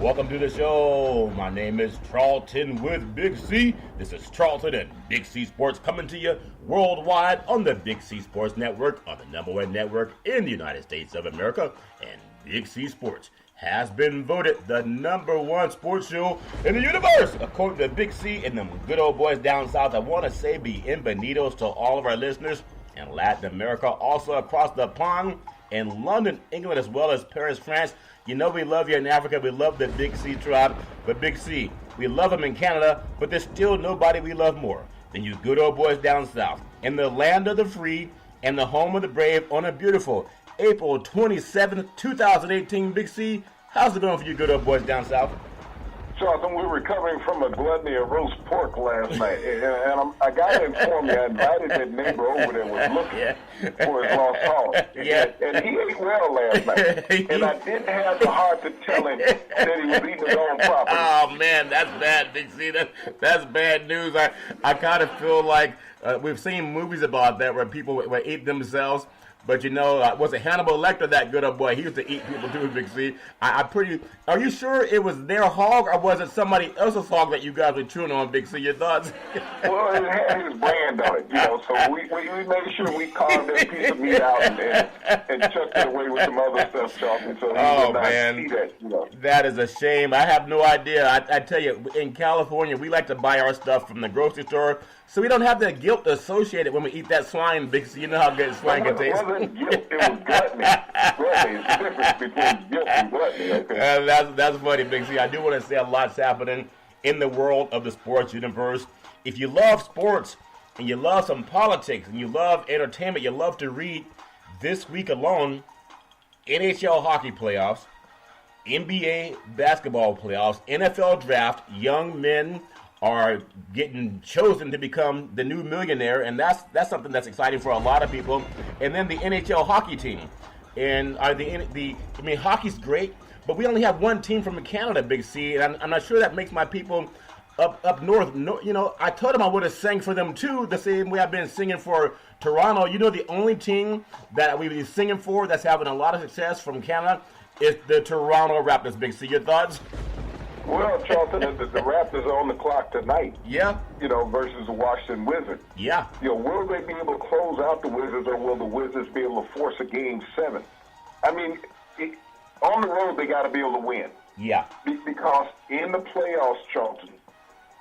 welcome to the show. My name is Charlton with Big C. This is Charlton and Big C Sports coming to you worldwide on the Big C Sports Network, on the number one network in the United States of America. And Big C Sports has been voted the number one sports show in the universe, according to Big C and them good old boys down south. I want to say bienvenidos to all of our listeners in Latin America, also across the pond in London, England, as well as Paris, France. You know we love you in Africa. We love the Big C tribe. But Big C, we love them in Canada, but there's still nobody we love more than you good old boys down south. In the land of the free and the home of the brave on a beautiful April 27th, 2018, Big C, how's it going for you good old boys down south? Charlton, we're recovering from a gluttony of roast pork last night, and I got to inform you, I invited that neighbor over there was looking for his lost hog, and he ate well last night, and I didn't have the heart to tell him that he was eating his own property. Oh man, that's bad, Big C. That's bad news. I kind of feel like we've seen movies about that where people would eat themselves. But you know, was it Hannibal Lecter, that good old boy? He used to eat people too, Big C. Are you sure it was their hog, or was it somebody else's hog that you guys were chewing on, Big C? Your thoughts? Well, it had his brand on it, you know, so we made sure we carved that piece of meat out and chucked it away with some other stuff, Charlton, so he would not see that, you know. That is a shame. I have no idea. I tell you, in California, we like to buy our stuff from the grocery store, so we don't have the guilt associated when we eat that swine, Big C. You know how good swine can taste. It wasn't guilt, it was gluttony. Gluttony is the difference between guilt and gluttony, okay? That's funny, Big C. I do want to say a lot's happening in the world of the sports universe. If you love sports and you love some politics and you love entertainment, you love to read, this week alone, NHL hockey playoffs, NBA basketball playoffs, NFL draft, young men are getting chosen to become the new millionaire, and that's something that's exciting for a lot of people. And then the NHL hockey team, and hockey's great, but we only have one team from Canada, Big C, and I'm not sure that makes my people up north. No, you know, I told them I would have sang for them too, the same way I've been singing for Toronto. You know, the only team that we've been singing for that's having a lot of success from Canada is the Toronto Raptors, Big C. Your thoughts? Well, Charlton, the Raptors are on the clock tonight. Yeah. You know, versus the Washington Wizards. Yeah. You know, will they be able to close out the Wizards, or will the Wizards be able to force a Game 7? I mean, on the road, they got to be able to win. Yeah. Because in the playoffs, Charlton,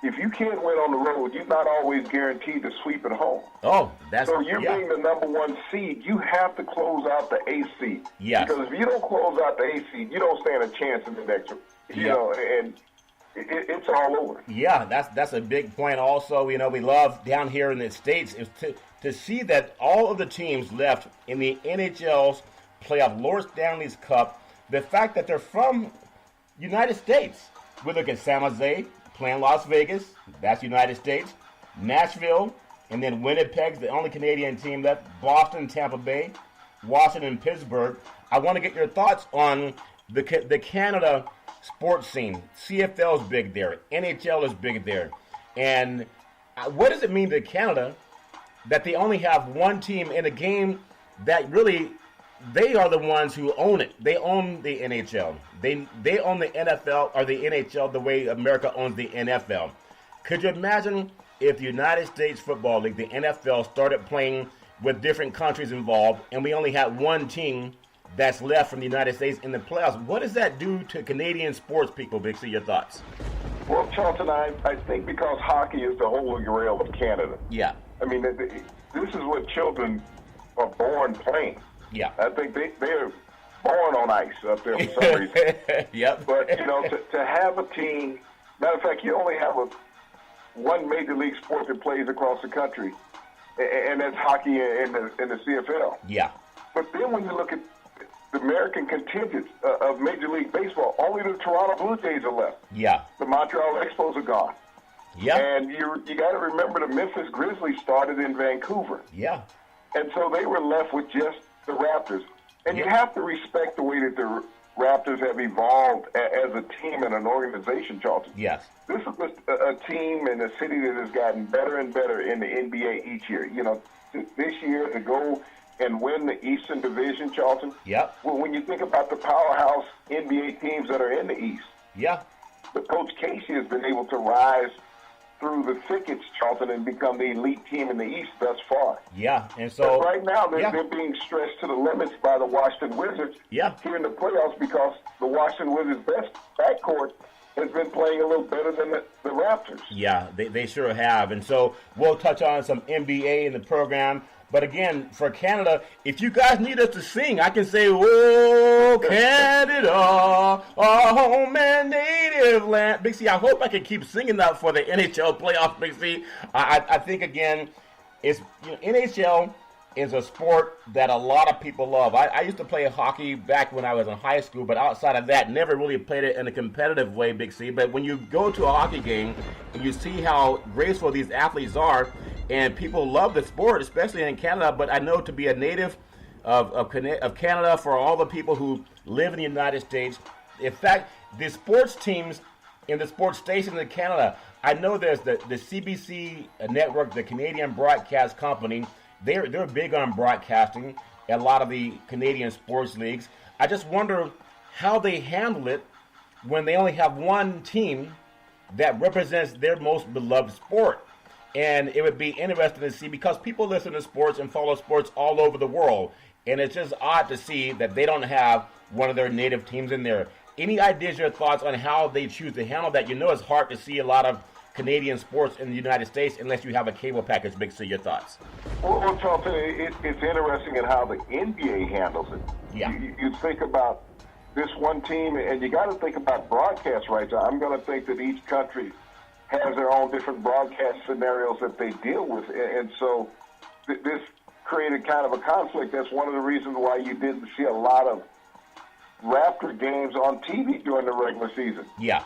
if you can't win on the road, you're not always guaranteed to sweep at home. Oh, that's so you're being the number one seed. You have to close out the A seed. Yes. Because if you don't close out the A seed, you don't stand a chance in the next. You know, and it's all over. Yeah, that's a big point. Also, you know, we love down here in the States is to see that all of the teams left in the NHL's playoff Lord Stanley's Cup. The fact that they're from United States. We look at San Jose playing Las Vegas. That's United States. Nashville, and then Winnipeg's the only Canadian team left. Boston, Tampa Bay, Washington, Pittsburgh. I want to get your thoughts on the Canada sports scene. CFL is big there. NHL is big there. And what does it mean to Canada that they only have one team in a game that really, they are the ones who own it. They own the NHL. They own the NFL or the NHL the way America owns the NFL. Could you imagine if the United States Football League, the NFL, started playing with different countries involved and we only had one team that's left from the United States in the playoffs? What does that do to Canadian sports people, Big C? Your thoughts? Well, Charlton, I think because hockey is the holy grail of Canada. Yeah. I mean, this is what children are born playing. Yeah. I think they're born on ice up there for some reason. Yep. But, you know, to have a team, matter of fact, you only have one major league sport that plays across the country, and that's hockey in the CFL. Yeah. But then when you look at the American contingent of Major League Baseball, only the Toronto Blue Jays are left. Yeah. The Montreal Expos are gone. Yeah. And you got to remember the Memphis Grizzlies started in Vancouver. Yeah. And so they were left with just the Raptors. And you have to respect the way that the Raptors have evolved as a team and an organization, Charlton. Yes. This is a team and a city that has gotten better and better in the NBA each year. You know, this year to go and win the Eastern Division, Charlton. Yep. Well, when you think about the powerhouse NBA teams that are in the East, Yeah. But Coach Casey has been able to rise through the thickets, Charlton, and become the elite team in the East thus far. Yeah, and so but right now they're being stretched to the limits by the Washington Wizards here in the playoffs because the Washington Wizards' best backcourt has been playing a little better than the Raptors. Yeah, they sure have. And so we'll touch on some NBA in the program. But again, for Canada, if you guys need us to sing, I can say, "Oh, Canada, our home and native land." Big C, I hope I can keep singing that for the NHL playoffs, Big C. I think, again, it's NHL is a sport that a lot of people love. I used to play hockey back when I was in high school, but outside of that, never really played it in a competitive way, Big C. But when you go to a hockey game and you see how graceful these athletes are, and people love the sport, especially in Canada, but I know to be a native of Canada, for all the people who live in the United States, in fact, the sports teams in the sports stations in Canada, I know there's the CBC network, the Canadian Broadcast Company. They're big on broadcasting a lot of the Canadian sports leagues. I just wonder how they handle it when they only have one team that represents their most beloved sport. And it would be interesting to see, because people listen to sports and follow sports all over the world, and it's just odd to see that they don't have one of their native teams in there. Any ideas or thoughts on how they choose to handle that? You know, it's hard to see a lot of Canadian sports in the United States unless you have a cable package. Big C, your thoughts? Well, Charlton, it's interesting in how the NBA handles it. Yeah. You think about this one team, and you got to think about broadcast rights. I'm going to think that each country has their own different broadcast scenarios that they deal with. And so this created kind of a conflict. That's one of the reasons why you didn't see a lot of Raptor games on TV during the regular season. Yeah.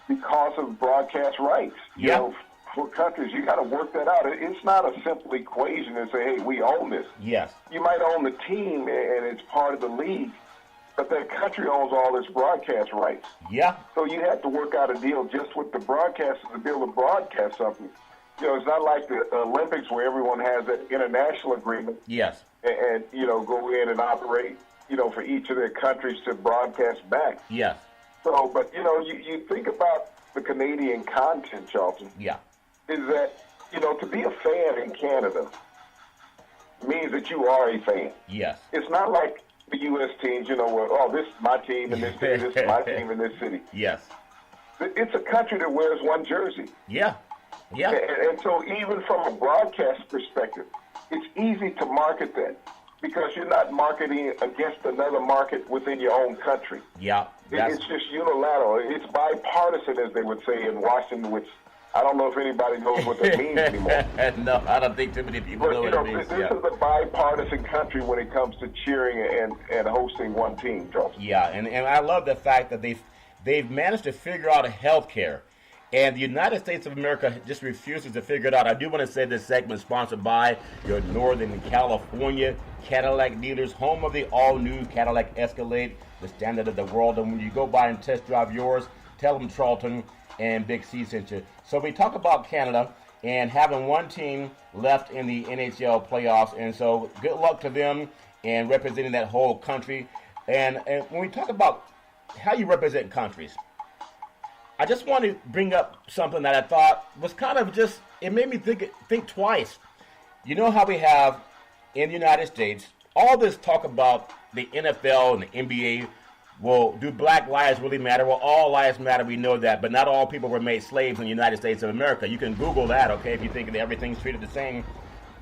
Because of broadcast rights. You know, for countries, you got to work that out. It's not a simple equation and say, hey, we own this. Yes. You might own the team and it's part of the league, but that country owns all its broadcast rights. Yeah. So you have to work out a deal just with the broadcasters to be able to broadcast something. You know, it's not like the Olympics where everyone has an international agreement. Yes. And go in and operate, for each of their countries to broadcast back. Yes. So, but, you think about the Canadian content, Charlton. Yeah. Is that, to be a fan in Canada means that you are a fan. Yes. It's not like the U.S. teams, where, this is my team in this city, this is my team in this city. Yes. It's a country that wears one jersey. Yeah. Yeah. And so even from a broadcast perspective, it's easy to market that because you're not marketing against another market within your own country. Yeah. It's just unilateral. It's bipartisan, as they would say in Washington, which I don't know if anybody knows what that means anymore. No, I don't think too many people know what it means. This is a bipartisan country when it comes to cheering and hosting one team, Charlton. Yeah, and I love the fact that they've managed to figure out health care. And the United States of America just refuses to figure it out. I do want to say this segment is sponsored by your Northern California Cadillac dealers, home of the all-new Cadillac Escalade, the standard of the world. And when you go by and test drive yours, tell them Charlton and Big C sent you. So we talk about Canada and having one team left in the NHL playoffs. And so good luck to them and representing that whole country. And when we talk about how you represent countries, I just want to bring up something that I thought was kind of just, it made me think twice. You know how we have in the United States all this talk about the NFL and the NBA. Well, do black lives really matter? Well, all lives matter, we know that, but not all people were made slaves in the United States of America. You can Google that, okay, if you think that everything's treated the same.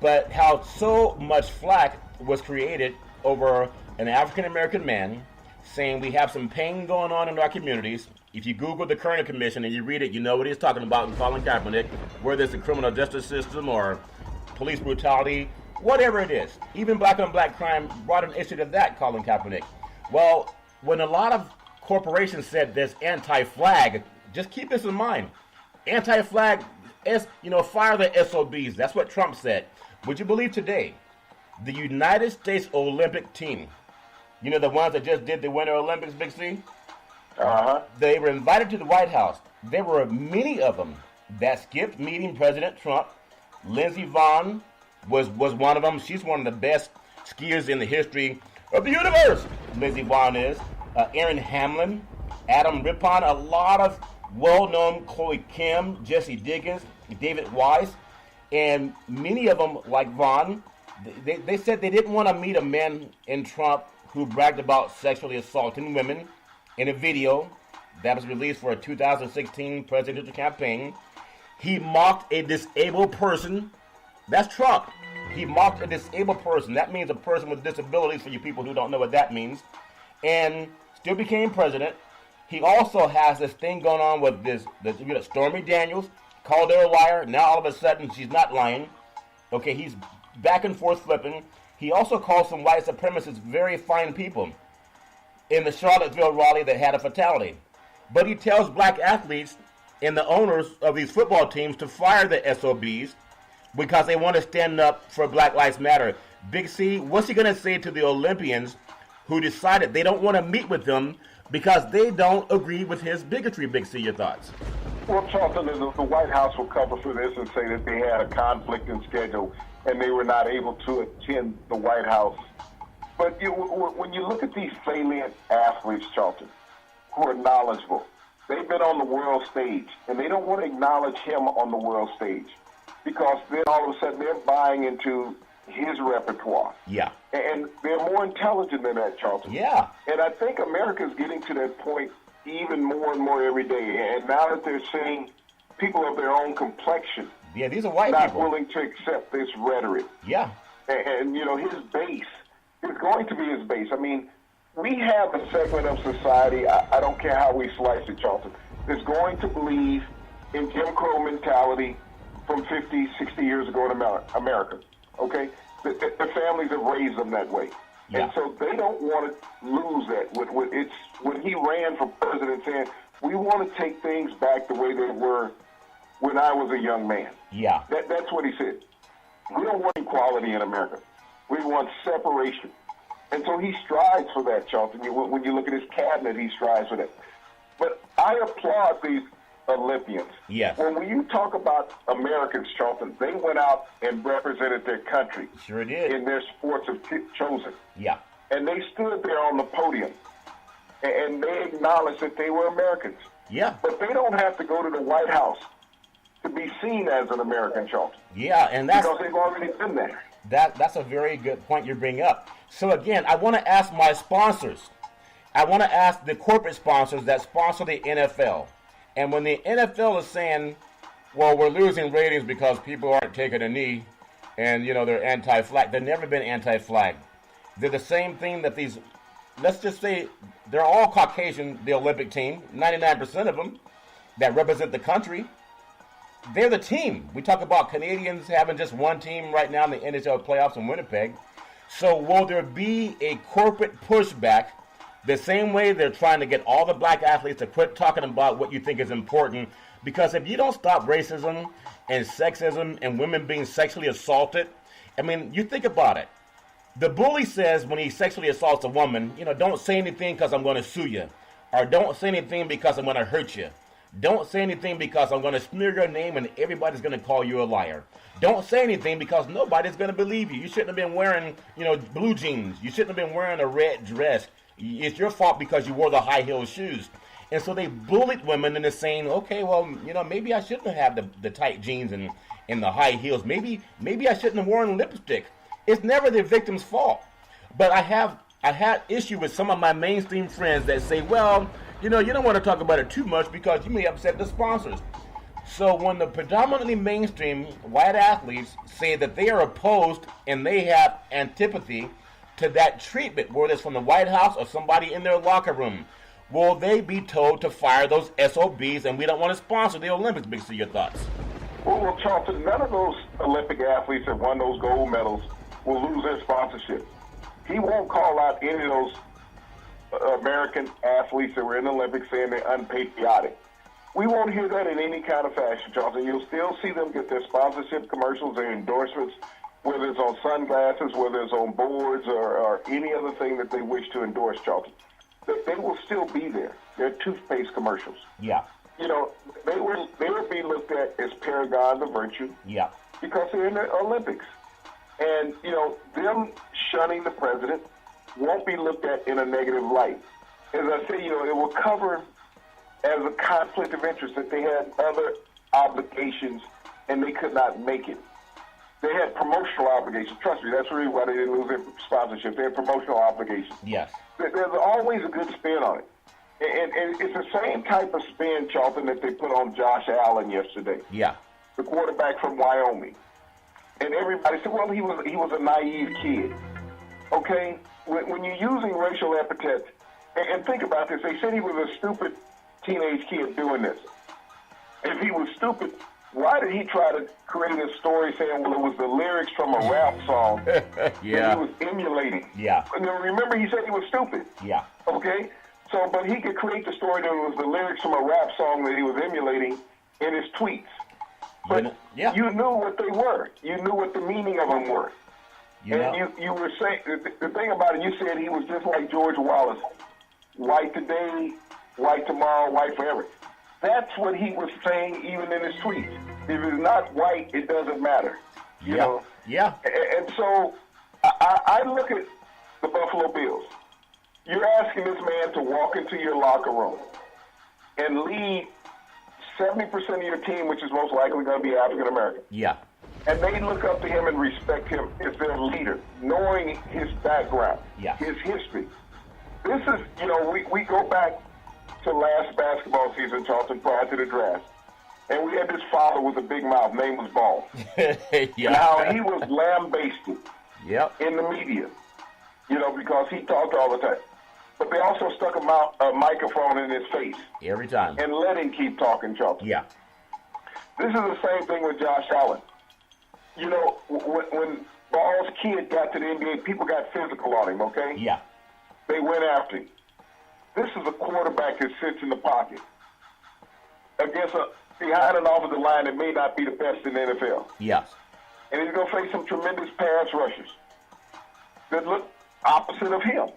But how so much flack was created over an African-American man saying we have some pain going on in our communities. If you Google the Kerner Commission and you read it, you know what he's talking about in Colin Kaepernick, whether it's the criminal justice system or police brutality, whatever it is. Even black-on-black crime brought an issue to that, Colin Kaepernick. Well, when a lot of corporations said this anti-flag, just keep this in mind. Anti-flag, fire the SOBs. That's what Trump said. Would you believe today, the United States Olympic team, the ones that just did the Winter Olympics, Big C? Uh-huh. They were invited to the White House. There were many of them that skipped meeting President Trump. Lindsey Vonn was one of them. She's one of the best skiers in the history of the universe. Lindsey Vonn is. Aaron Hamlin, Adam Rippon, a lot of well-known Chloe Kim, Jesse Diggins, David Weiss, and many of them, like Vaughn, they said they didn't want to meet a man in Trump who bragged about sexually assaulting women in a video that was released for a 2016 presidential campaign. He mocked a disabled person. That's Trump. He mocked a disabled person. That means a person with disabilities, for you people who don't know what that means. And still became president. He also has this thing going on with Stormy Daniels, called her a liar. Now all of a sudden she's not lying. Okay, he's back and forth flipping. He also calls some white supremacists very fine people in the Charlottesville rally that had a fatality. But he tells black athletes and the owners of these football teams to fire the SOBs because they want to stand up for Black Lives Matter. Big C, what's he going to say to the Olympians who decided they don't want to meet with him because they don't agree with his bigotry? Big C, your thoughts? Well, Charlton, the White House will cover for this and say that they had a conflict in schedule and they were not able to attend the White House. But when you look at these salient athletes, Charlton, who are knowledgeable, they've been on the world stage, and they don't want to acknowledge him on the world stage because then all of a sudden they're buying into his repertoire. Yeah. And they're more intelligent than that, Charlton. Yeah. And I think America's getting to that point even more and more every day. And now that they're seeing people of their own complexion, yeah, these are white not people, willing to accept this rhetoric. Yeah. And his base is going to be his base. I mean, we have a segment of society, I don't care how we slice it, Charlton, that's going to believe in Jim Crow mentality from 50, 60 years ago in America, okay? The families have raised them that way. Yeah. And so they don't want to lose that. When he ran for president saying, we want to take things back the way they were when I was a young man. Yeah. That's what he said. We don't want equality in America. We want separation. And so he strives for that, Charlton. When you look at his cabinet, he strives for that. But I applaud these Olympians. Yes. When you talk about Americans, Charlton, they went out and represented their country. Sure did. In their sports of chosen. Yeah. And they stood there on the podium, and they acknowledged that they were Americans. Yeah. But they don't have to go to the White House to be seen as an American, Charlton. Yeah, and that's because they've already been there. That's a very good point you bring up. So again, I want to ask my sponsors. I want to ask the corporate sponsors that sponsor the NFL. And when the NFL is saying, well, we're losing ratings because people aren't taking a knee and, they're anti-flag. They've never been anti-flag. They're the same thing that these, let's just say, they're all Caucasian, the Olympic team, 99% of them that represent the country. They're the team. We talk about Canadians having just one team right now in the NHL playoffs in Winnipeg. So will there be a corporate pushback the same way they're trying to get all the black athletes to quit talking about what you think is important? Because if you don't stop racism and sexism and women being sexually assaulted, I mean, you think about it. The bully says when he sexually assaults a woman, don't say anything because I'm going to sue you. Or don't say anything because I'm going to hurt you. Don't say anything because I'm going to smear your name and everybody's going to call you a liar. Don't say anything because nobody's going to believe you. You shouldn't have been wearing, blue jeans. You shouldn't have been wearing a red dress. It's your fault because you wore the high heel shoes. And so they bullied women into saying, okay, well, maybe I shouldn't have the tight jeans and the high heels. Maybe I shouldn't have worn lipstick. It's never the victim's fault. But I had issue with some of my mainstream friends that say, well, you don't want to talk about it too much because you may upset the sponsors. So when the predominantly mainstream white athletes say that they are opposed and they have antipathy to that treatment, whether it's from the White House or somebody in their locker room, will they be told to fire those SOBs and we don't want to sponsor the Olympics? Big C, your thoughts? Well, Charlton, none of those Olympic athletes that won those gold medals will lose their sponsorship. He won't call out any of those American athletes that were in the Olympics saying they're unpatriotic. We won't hear that in any kind of fashion, Charlton. You'll still see them get their sponsorship commercials, their endorsements, whether it's on sunglasses, whether it's on boards, or any other thing that they wish to endorse, Charlton. They will still be there. They're toothpaste commercials. Yeah. They would be looked at as paragons of virtue. Yeah. Because they're in the Olympics. And, them shunning the president won't be looked at in a negative light. As I say, it will cover as a conflict of interest, that they had other obligations and they could not make it. They had promotional obligations. Trust me, that's really why they didn't lose their sponsorship. They had promotional obligations. Yes. There's always a good spin on it. And it's the same type of spin, Charlton, that they put on Josh Allen yesterday. Yeah. The quarterback from Wyoming. And everybody said, well, he was a naive kid. Okay? When you're using racial epithets, and think about this, they said he was a stupid teenage kid doing this. If he was stupid, why did he try to create a story saying, well, it was the lyrics from a rap song that he was emulating? Yeah. And remember, he said he was stupid. Yeah. Okay? So, but he could create the story that it was the lyrics from a rap song that he was emulating in his tweets. But you knew what they were. You knew what the meaning of them were. And you were saying, the thing about it, you said he was just like George Wallace. White today, white tomorrow, white forever. That's what he was saying even in his tweets. If it's not white, it doesn't matter. You know? Yeah. And so I look at the Buffalo Bills. You're asking this man to walk into your locker room and lead 70% of your team, which is most likely going to be African American. Yeah. And they look up to him and respect him as their leader, knowing his background, his history. This is, we go back to last basketball season, Charlton, prior to the draft. And we had this father with a big mouth, name was Ball. And how he was lambasted in the media, because he talked all the time. But they also stuck a microphone in his face. Every time. And let him keep talking, Charlton. Yeah. This is the same thing with Josh Allen. When Ball's kid got to the NBA, people got physical on him, okay? Yeah. They went after him. This is a quarterback that sits in the pocket against behind an offensive line that may not be the best in the NFL. Yes. And he's going to face some tremendous pass rushers that look opposite of him.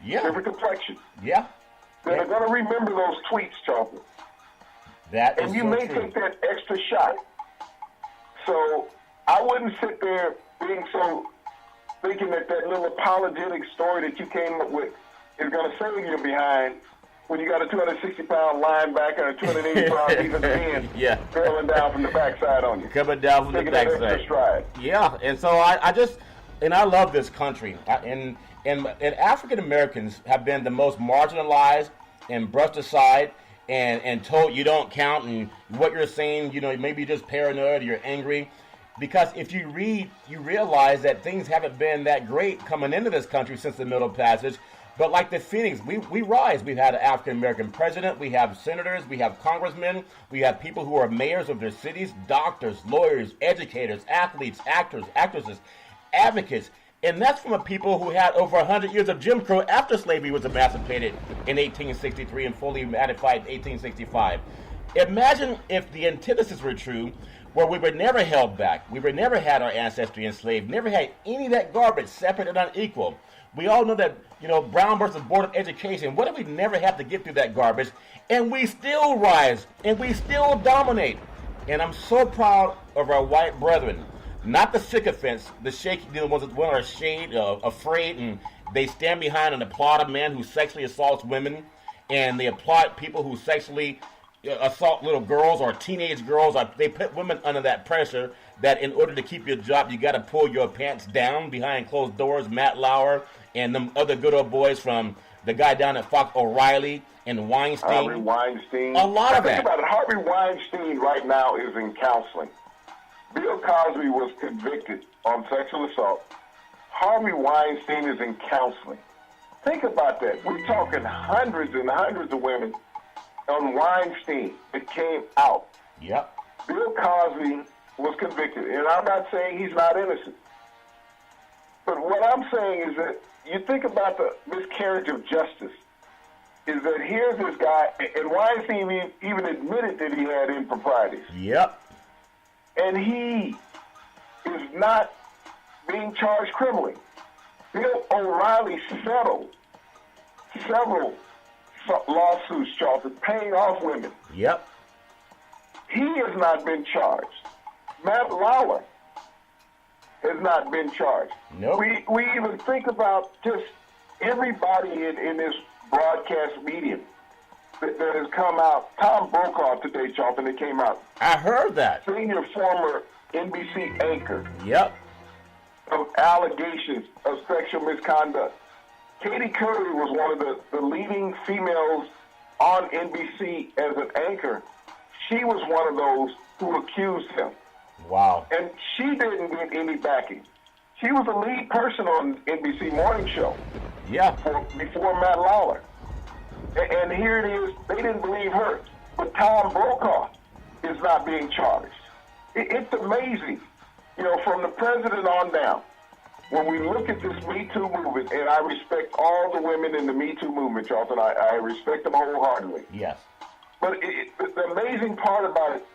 Yeah. Different complexion. Yeah. That are going to remember those tweets, Charlton. And you may take that extra shot. So I wouldn't sit there thinking that little apologetic story that you came up with is going to save you behind when you got a 260-pound linebacker and a 280-pound defensive end barreling down from the backside on you. Coming down from the backside. Yeah, and so I love this country. And African Americans have been the most marginalized and brushed aside and told you don't count, and what you're saying, maybe you're just paranoid, you're angry. Because if you read, you realize that things haven't been that great coming into this country since the Middle Passage. But like the Phoenix, we rise. We've had an African-American president. We have senators. We have congressmen. We have people who are mayors of their cities, doctors, lawyers, educators, athletes, actors, actresses, advocates. And that's from a people who had over 100 years of Jim Crow after slavery was emancipated in 1863 and fully ratified in 1865. Imagine if the antithesis were true, where we were never held back. We were never had our ancestry enslaved, never had any of that garbage, separate and unequal. We all know that, Brown versus Board of Education, what if we never have to get through that garbage, and we still rise, and we still dominate? And I'm so proud of our white brethren, not the sycophants, the shaky, the ones that are afraid, and they stand behind and applaud a man who sexually assaults women, and they applaud people who sexually assault little girls or teenage girls. They put women under that pressure that in order to keep your job, you got to pull your pants down behind closed doors. Matt Lauer and them other good old boys from the guy down at Fox, O'Reilly and Weinstein. Harvey Weinstein. A lot of that. Think about it. Harvey Weinstein right now is in counseling. Bill Cosby was convicted on sexual assault. Harvey Weinstein is in counseling. Think about that. We're talking hundreds and hundreds of women on Weinstein that came out. Yep. Bill Cosby was convicted, and I'm not saying he's not innocent. But what I'm saying is that you think about the miscarriage of justice, is that here's this guy, and Weinstein even admitted that he had improprieties. Yep. And he is not being charged criminally. Bill O'Reilly settled several lawsuits, Charlton, paying off women. Yep. He has not been charged. Matt Lauer has not been charged. Nope. We even think about just everybody in this broadcast medium that has come out. Tom Brokaw today, Charlton, it came out. I heard that. Senior former NBC anchor. Yep. Of allegations of sexual misconduct. Katie Curry was one of the leading females on NBC as an anchor. She was one of those who accused him. Wow. And she didn't get any backing. She was the lead person on NBC Morning Show. Yeah. Before Matt Lawler. And here it is, they didn't believe her. But Tom Brokaw is not being charged. It's amazing. You know, from the president on down, when we look at this Me Too movement, and I respect all the women in the Me Too movement, Charlton, I respect them wholeheartedly. Yes. But the amazing part about it,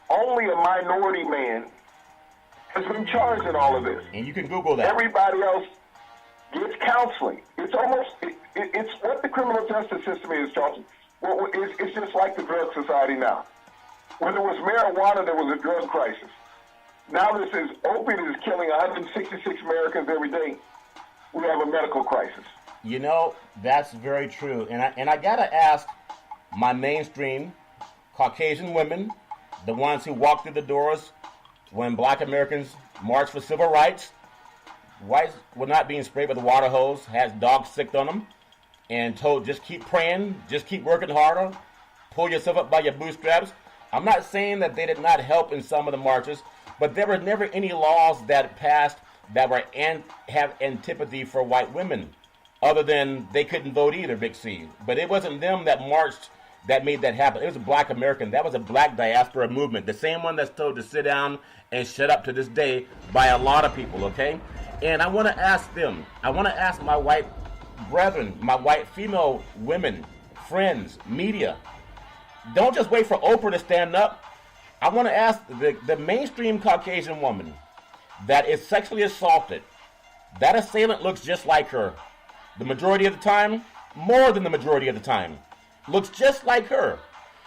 only a minority man has been charged in all of this. And you can Google that. Everybody else gets counseling. It's almost, it's what the criminal justice system is, Charlton. Well, it's just like the drug society now. When there was marijuana, there was a drug crisis. Now this is, opiate is killing 166 Americans every day. We have a medical crisis. You know, that's very true. And I got to ask my mainstream Caucasian women, the ones who walked through the doors when black Americans marched for civil rights, whites were not being sprayed with a water hose, had dogs sicked on them, and told just keep praying, just keep working harder, pull yourself up by your bootstraps. I'm not saying that they did not help in some of the marches, but there were never any laws that passed that were have antipathy for white women, other than they couldn't vote either, Big C. But it wasn't them that marched that made that happen. It was a black American. That was a black diaspora movement, the same one that's told to sit down and shut up to this day by a lot of people, okay? And I want to ask them, I want to ask my white brethren, my white female women, friends, media, don't just wait for Oprah to stand up. I want to ask the mainstream Caucasian woman that is sexually assaulted, that assailant looks just like her. The majority of the time, more than the majority of the time, looks just like her.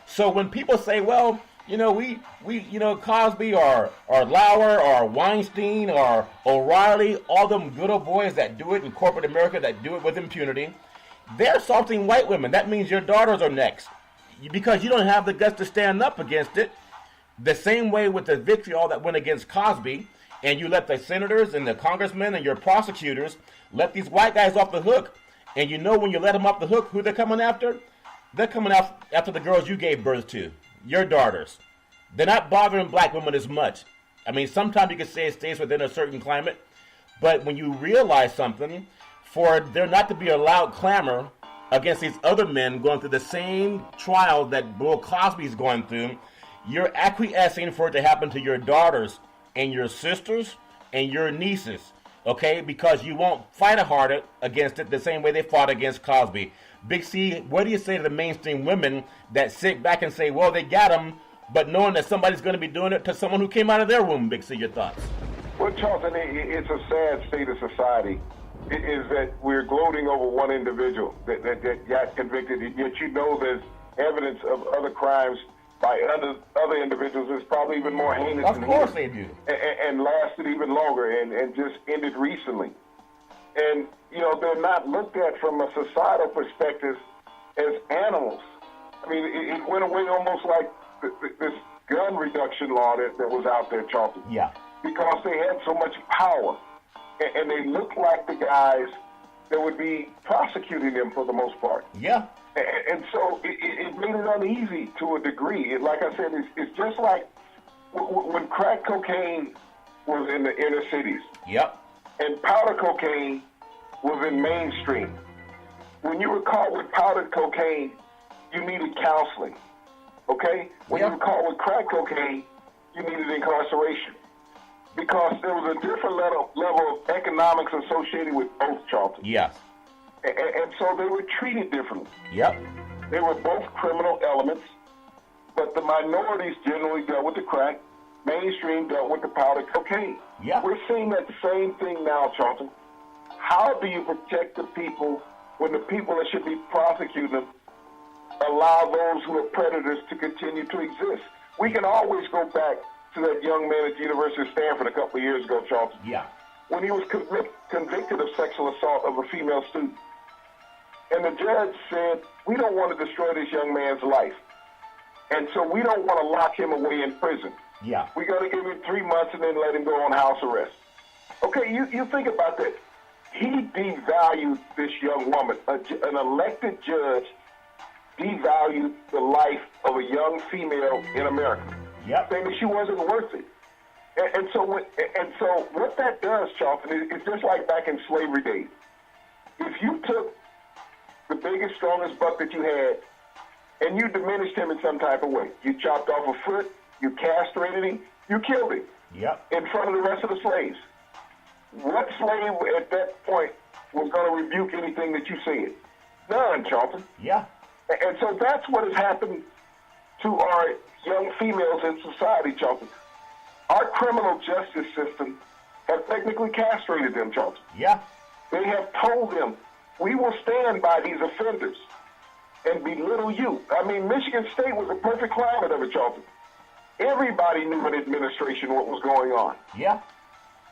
So when people say, well, you know, we Cosby or Lauer or Weinstein or O'Reilly, all them good old boys that do it in corporate America that do it with impunity, they're assaulting white women. That means your daughters are next. Because you don't have the guts to stand up against it. The same way with the vitriol that went against Cosby, and you let the senators and the congressmen and your prosecutors let these white guys off the hook. And you know when you let them off the hook, who they're coming after? They're coming after the girls you gave birth to, your daughters. They're not bothering black women as much. I mean, sometimes you could say it stays within a certain climate, but when you realize something, for there not to be a loud clamor against these other men going through the same trial that Bill Cosby's going through, you're acquiescing for it to happen to your daughters and your sisters and your nieces, okay? Because you won't fight harder against it the same way they fought against Cosby. Big C, what do you say to the mainstream women that sit back and say, well, they got him, but knowing that somebody's going to be doing it to someone who came out of their womb? Big C, your thoughts? Well, Charlton, it's a sad state of society. It is that we're gloating over one individual that got convicted, yet you know there's evidence of other crimes by other individuals that's probably even more heinous than him. Of course they do. And lasted even longer and just ended recently. And, you know, they're not looked at from a societal perspective as animals. I mean, it went away almost like this gun reduction law that was out there, Charlton. Yeah. Because they had so much power. And they looked like the guys that would be prosecuting them for the most part. Yeah. And so it made it uneasy to a degree. Like I said, it's just like when crack cocaine was in the inner cities. Yep. And powder cocaine was in mainstream. When you were caught with powdered cocaine, you needed counseling. Okay? When you were caught with crack cocaine, you needed incarceration. Because there was a different level of economics associated with both, Charlton. Yes. And so they were treated differently. Yep. They were both criminal elements, but the minorities generally dealt with the crack. Mainstream dealt with the powdered cocaine. Yeah. We're seeing that same thing now, Charlton. How do you protect the people when the people that should be prosecuting them allow those who are predators to continue to exist? We can always go back to that young man at the University of Stanford a couple of years ago, Charlton. Yeah. When he was convicted of sexual assault of a female student. And the judge said, we don't want to destroy this young man's life. And so we don't want to lock him away in prison. Yeah. We're going to give him 3 months and then let him go on house arrest. Okay, you think about that. He devalued this young woman. An elected judge devalued the life of a young female in America. Yep. Saying that she wasn't worth it. And so what that does, Charlton, is just like back in slavery days. If you took the biggest, strongest buck that you had and you diminished him in some type of way, you chopped off a foot, you castrated him, you killed him. Yep. In front of the rest of the slaves. What slave at that point was going to rebuke anything that you said? None, Charlton. Yeah. And so that's what has happened to our young females in society, Charlton. Our criminal justice system has technically castrated them, Charlton. Yeah. They have told them, we will stand by these offenders and belittle you. I mean, Michigan State was a perfect climate of it, Charlton. Everybody knew in administration what was going on. Yeah.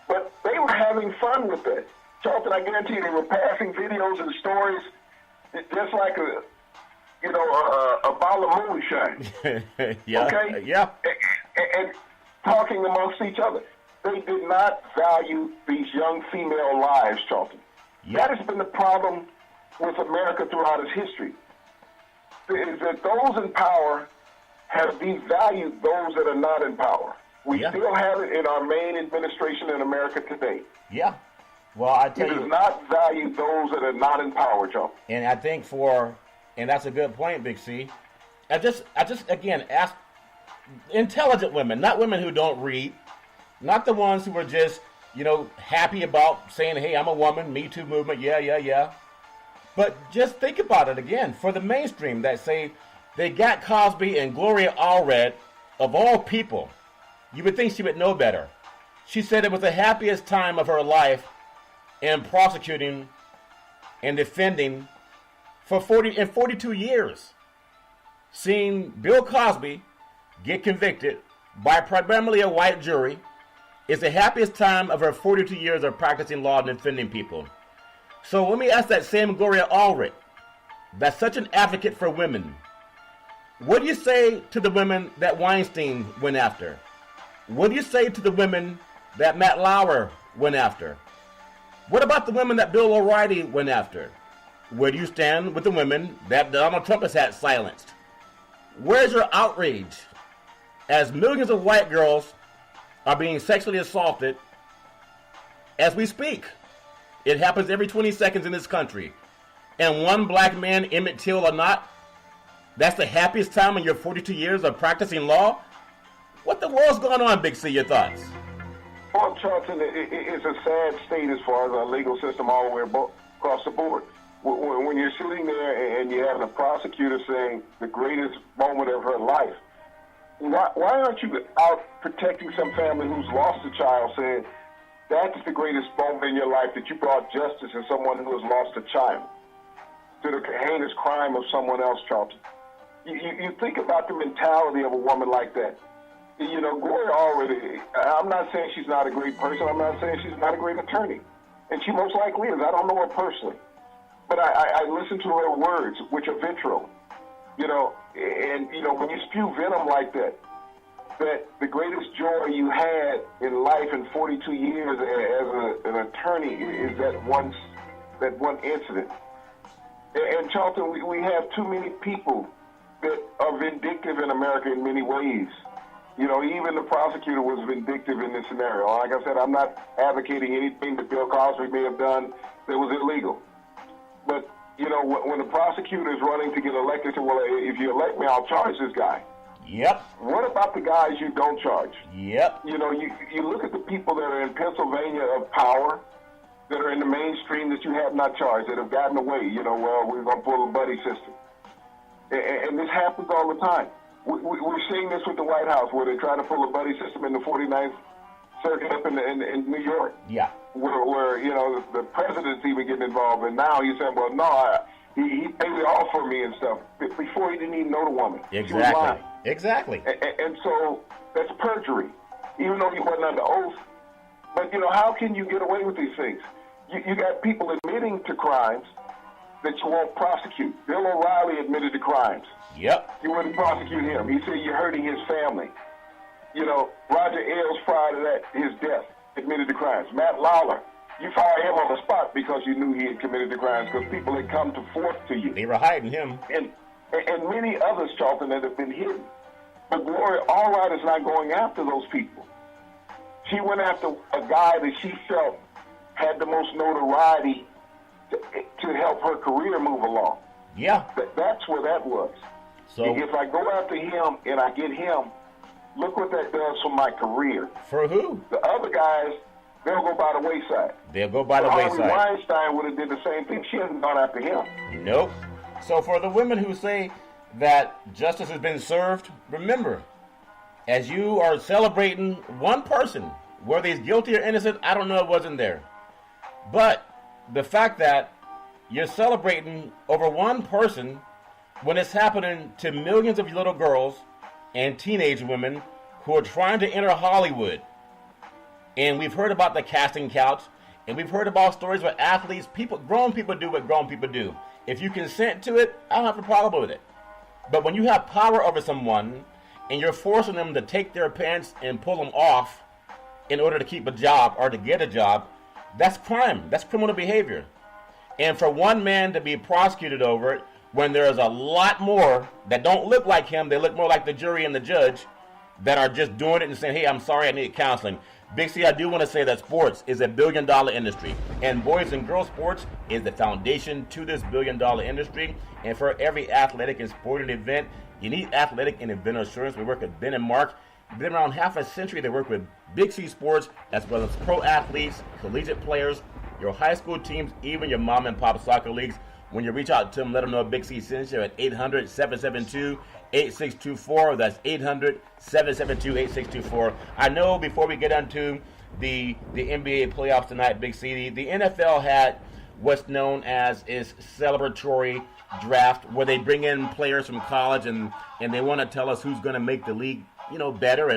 But they were having fun with that. Charlton, I guarantee you, they were passing videos and stories just like a bottle of moonshine. Yeah. Okay? Yeah. And talking amongst each other. They did not value these young female lives, Charlton. Yeah. That has been the problem with America throughout its history. Is that those in power have devalued those that are not in power. We still have it in our main administration in America today. Yeah. Well, I tell you, it does not value those that are not in power, Joe. And I think and that's a good point, Big C. I just again ask intelligent women, not women who don't read, not the ones who are just, happy about saying, hey, I'm a woman, Me Too movement, yeah. But just think about it again. For the mainstream that say they got Cosby and Gloria Allred, of all people, you would think she would know better. She said it was the happiest time of her life in prosecuting and defending for 42 years. Seeing Bill Cosby get convicted by primarily a white jury is the happiest time of her 42 years of practicing law and defending people. So let me ask that same Gloria Allred, that's such an advocate for women. What do you say to the women that Weinstein went after? What do you say to the women that Matt Lauer went after? What about the women that Bill O'Reilly went after? Where do you stand with the women that Donald Trump has had silenced? Where's your outrage as millions of white girls are being sexually assaulted as we speak? It happens every 20 seconds in this country. And one black man, Emmett Till or not, that's the happiest time in your 42 years of practicing law? What the world's going on, Big C? Your thoughts? Well, Charlton, it's a sad state as far as our legal system all the way across the board. When you're sitting there and you have a prosecutor saying the greatest moment of her life, why aren't you out protecting some family who's lost a child, saying that's the greatest moment in your life, that you brought justice to someone who has lost a child, to the heinous crime of someone else, Charlton? You think about the mentality of a woman like that. Gloria Allred, I'm not saying she's not a great person. I'm not saying she's not a great attorney. And she most likely is. I don't know her personally. But I listen to her words, which are vitriol. When you spew venom like that the greatest joy you had in life in 42 years as an attorney is that one incident. And Charlton, we have too many people that are vindictive in America in many ways. Even the prosecutor was vindictive in this scenario. Like I said, I'm not advocating anything that Bill Cosby may have done that was illegal. But, when the prosecutor is running to get elected, well, if you elect me, I'll charge this guy. Yep. What about the guys you don't charge? Yep. You look at the people that are in Pennsylvania of power, that are in the mainstream that you have not charged, that have gotten away. Well, we're going to pull a buddy system. And this happens all the time. We're seeing this with the White House, where they try to pull a buddy system in the 49th Circuit up in New York. Yeah. Where the president's even getting involved, and now he's saying, well, no, he paid it all for me and stuff. Before he didn't even know the woman. Exactly. And so that's perjury, even though he wasn't under oath. But how can you get away with these things? You got people admitting to crimes that you won't prosecute. Bill O'Reilly admitted to crimes. Yep. You wouldn't prosecute him. He said you're hurting his family. You know, Roger Ailes, prior to that, his death, admitted to crimes. Matt Lawler, you fired him on the spot because you knew he had committed the crimes because people had come to forth to you. They were hiding him. And many others, Charlton, that have been hidden. But Gloria Allred is not going after those people. She went after a guy that she felt had the most notoriety to help her career move along. Yeah. That's where that was. So if I go after him and I get him, look what that does for my career. For who? The other guys, they'll go by the wayside. They'll go by the wayside. Harvey Weinstein would have did the same thing. She hasn't gone after him. Nope. So for the women who say that justice has been served, remember, as you are celebrating one person, whether he's guilty or innocent, I don't know, it wasn't there. But the fact that you're celebrating over one person when it's happening to millions of little girls and teenage women who are trying to enter Hollywood. And we've heard about the casting couch, and we've heard about stories where athletes, grown people do what grown people do. If you consent to it, I don't have a problem with it. But when you have power over someone and you're forcing them to take their pants and pull them off in order to keep a job or to get a job, that's crime. That's criminal behavior. And for one man to be prosecuted over it when there's a lot more that don't look like him, they look more like the jury and the judge that are just doing it and saying, hey, I'm sorry, I need counseling. Big C, I do want to say that sports is a billion-dollar industry, and boys and girls sports is the foundation to this billion-dollar industry. And for every athletic and sporting event, you need athletic and event insurance. We work with Ben and Mark. Been around half a century. They work with Big C Sports as well as pro athletes, collegiate players, your high school teams, even your mom and pop soccer leagues. When you reach out to them, let them know Big C sends you at 800-772-8624. That's 800-772-8624. I know before we get into the NBA playoffs tonight, Big C, the NFL had what's known as its celebratory draft, where they bring in players from college and they want to tell us who's going to make the league, better.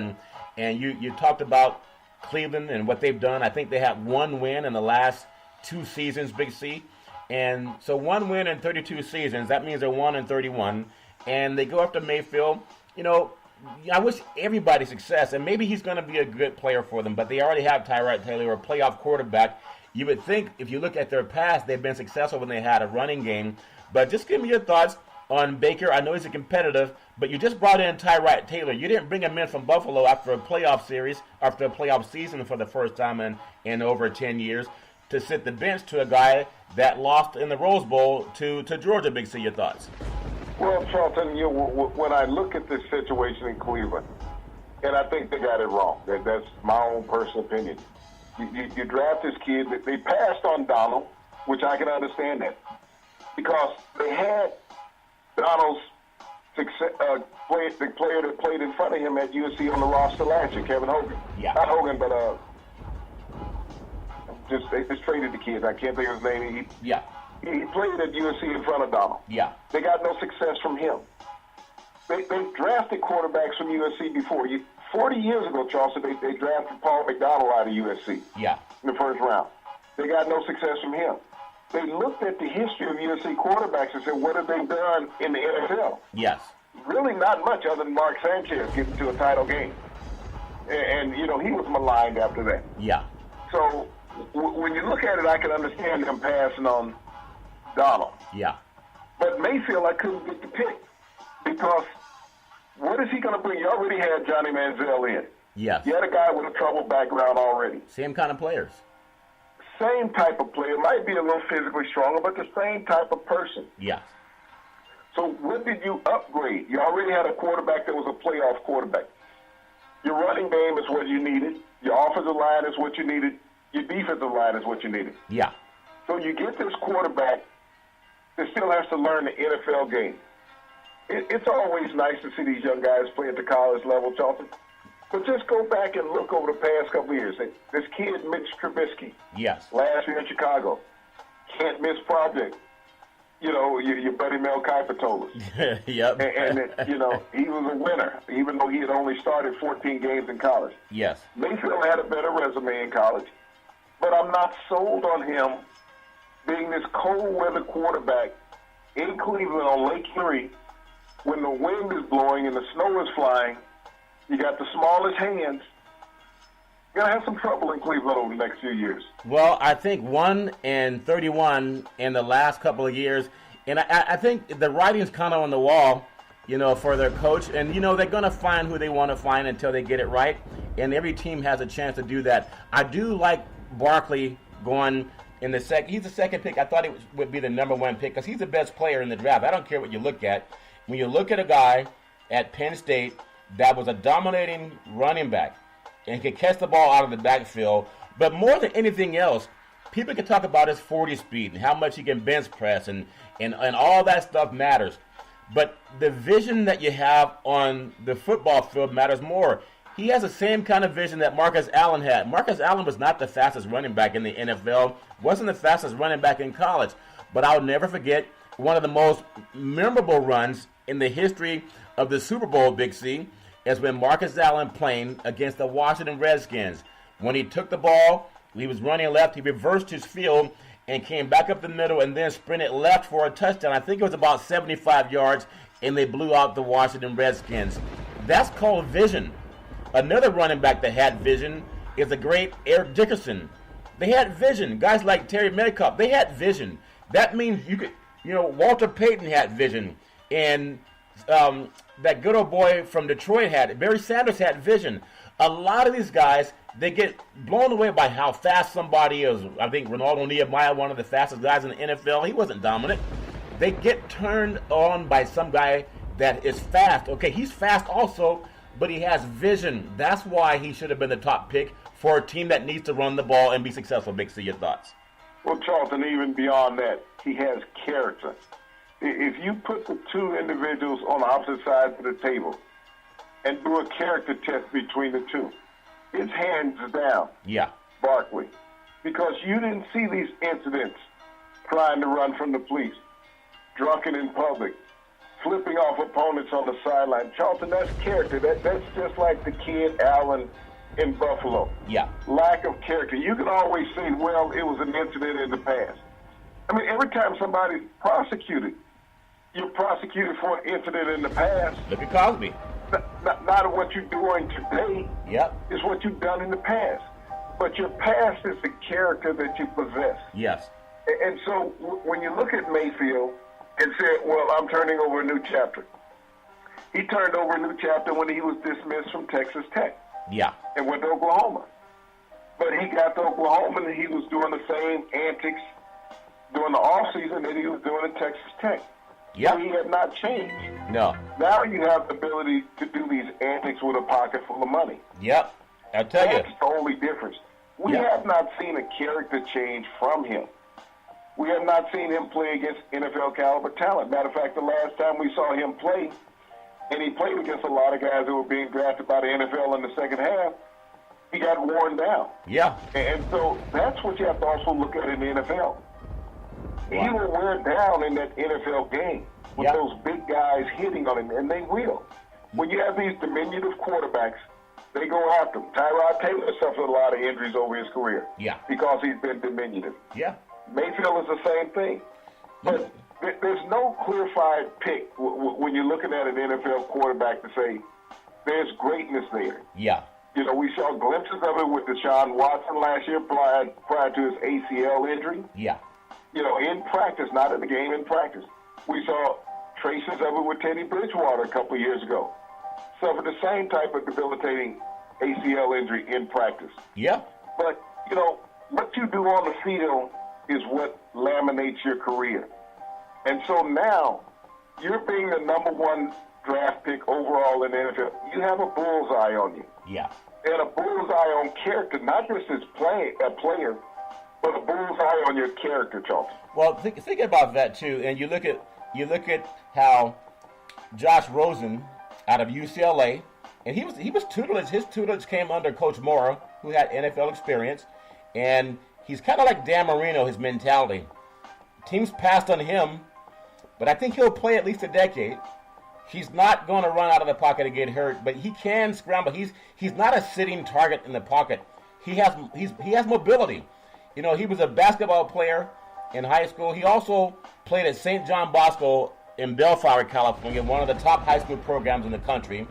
And you talked about Cleveland and what they've done. I think they had one win in the last 2 seasons, Big C. And so 1 win in 32 seasons, that means they're 1-31. And they go after Mayfield. I wish everybody success, and maybe he's going to be a good player for them, but they already have Tyrod Taylor, a playoff quarterback. You would think if you look at their past, they've been successful when they had a running game. But just give me your thoughts on Baker. I know he's a competitive, but you just brought in Tyrod Taylor. You didn't bring him in from Buffalo after a playoff series, after a playoff season for the first time in over 10 years, to sit the bench to a guy that lost in the Rose Bowl to Georgia. Big C, your thoughts? Well, Charlton, when I look at this situation in Cleveland, and I think they got it wrong. That's my own personal opinion. You draft this kid. They passed on Donald, which I can understand that, because they had Donald's success, the player that played in front of him at USC on the roster last year, Kevin Hogan. Yeah. Not Hogan, but they just traded the kid. I can't think of his name. He played at USC in front of Donald. Yeah. They got no success from him. They drafted quarterbacks from USC before. 40 years ago, Charleston, they drafted Paul McDonald out of USC. Yeah. In the first round. They got no success from him. They looked at the history of USC quarterbacks and said, what have they done in the NFL? Yes. Really not much other than Mark Sanchez getting to a title game. And he was maligned after that. Yeah. So when you look at it, I can understand them passing on Donald. Yeah. But Mayfield, I couldn't get the pick because what is he going to bring? You already had Johnny Manziel in. Yes. You had a guy with a troubled background already. Same kind of players. Same type of player. Might be a little physically stronger, but the same type of person. Yes. So what did you upgrade? You already had a quarterback that was a playoff quarterback. Your running game is what you needed. Your offensive line is what you needed. Your defensive line is what you needed. Yeah. So you get this quarterback that still has to learn the NFL game. It's always nice to see these young guys play at the college level, Charlton. But just go back and look over the past couple of years. This kid, Mitch Trubisky, yes, last year in Chicago, can't miss project. Your buddy Mel Kiper told us. Yep. And he was a winner, even though he had only started 14 games in college. Yes. Mayfield had a better resume in college, but I'm not sold on him being this cold weather quarterback in Cleveland on Lake Erie, when the wind is blowing and the snow is flying, you got the smallest hands. You're going to have some trouble in Cleveland over the next few years. Well, I think 1-31 in the last couple of years, and I think the writing's kind of on the wall, for their coach. And, they're going to find who they want to find until they get it right, and every team has a chance to do that. I do like Barkley going in the second. He's the second pick. I thought he would be the number one pick because he's the best player in the draft. I don't care what you look at. When you look at a guy at Penn State that was a dominating running back and could catch the ball out of the backfield, but more than anything else, people can talk about his 40 speed and how much he can bench press and all that stuff matters. But the vision that you have on the football field matters more. He has the same kind of vision that Marcus Allen had. Marcus Allen was not the fastest running back in the NFL, wasn't the fastest running back in college. But I'll never forget one of the most memorable runs in the history of the Super Bowl, Big C, is when Marcus Allen playing against the Washington Redskins. When he took the ball, he was running left, he reversed his field and came back up the middle and then sprinted left for a touchdown. I think it was about 75 yards, and they blew out the Washington Redskins. That's called vision. Another running back that had vision is the great Eric Dickerson. They had vision. Guys like Terry Metcalf, they had vision. That means you could, Walter Payton had vision. And that good old boy from Detroit had it. Barry Sanders had vision. A lot of these guys, they get blown away by how fast somebody is. I think Ronaldo Nehemiah, one of the fastest guys in the NFL, he wasn't dominant. They get turned on by some guy that is fast. Okay, he's fast also, but he has vision. That's why he should have been the top pick for a team that needs to run the ball and be successful. Big C, your thoughts? Well, Charlton, even beyond that, he has character. If you put the two individuals on opposite sides of the table and do a character test between the two, it's hands down. Yeah. Barkley. Because you didn't see these incidents trying to run from the police, drunken in public, flipping off opponents on the sideline. Charlton, that's character. That's just like the kid Allen in Buffalo. Yeah. Lack of character. You can always say, well, it was an incident in the past. I mean, every time somebody's prosecuted, you're prosecuted for an incident in the past. Look at Cosby. Not what you're doing today. Yep. It's what you've done in the past. But your past is the character that you possess. Yes. And so when you look at Mayfield and say, well, I'm turning over a new chapter. He turned over a new chapter when he was dismissed from Texas Tech. Yeah. And went to Oklahoma. But he got to Oklahoma and he was doing the same antics during the offseason that he was doing at Texas Tech. Yeah. So he had not changed. No. Now you have the ability to do these antics with a pocket full of money. Yep. I'll tell you. That's the only difference. We have not seen a character change from him. We have not seen him play against NFL caliber talent. Matter of fact, the last time we saw him play, and he played against a lot of guys who were being drafted by the NFL in the second half, he got worn down. Yeah. And so that's what you have to also look at in the NFL. Wow. He will wear down in that NFL game with those big guys hitting on him, and they will. When you have these diminutive quarterbacks, they go after him. Tyrod Taylor suffered a lot of injuries over his career because he's been diminutive. Yeah. Mayfield is the same thing. But there's no clear-fired pick when you're looking at an NFL quarterback to say there's greatness there. Yeah. We saw glimpses of it with Deshaun Watson last year prior to his ACL injury. Yeah. In practice, not in the game, in practice. We saw traces of it with Teddy Bridgewater a couple of years ago. Suffered the same type of debilitating ACL injury in practice. Yeah. But, what you do on the field is what laminates your career. And so now, you're being the number one draft pick overall in the NFL. You have a bullseye on you. Yeah. And a bullseye on character, not just as a player, but a bullseye on your character, Charles. Well, think about that too, and you look at how Josh Rosen out of UCLA, and he was tutelage. His tutelage came under Coach Mora, who had NFL experience, and he's kind of like Dan Marino. His mentality, teams passed on him, but I think he'll play at least a decade. He's not going to run out of the pocket and get hurt, but he can scramble. He's not a sitting target in the pocket. He has mobility. He was a basketball player in high school. He also played at St. John Bosco in Bellflower, California, one of the top high school programs in the country,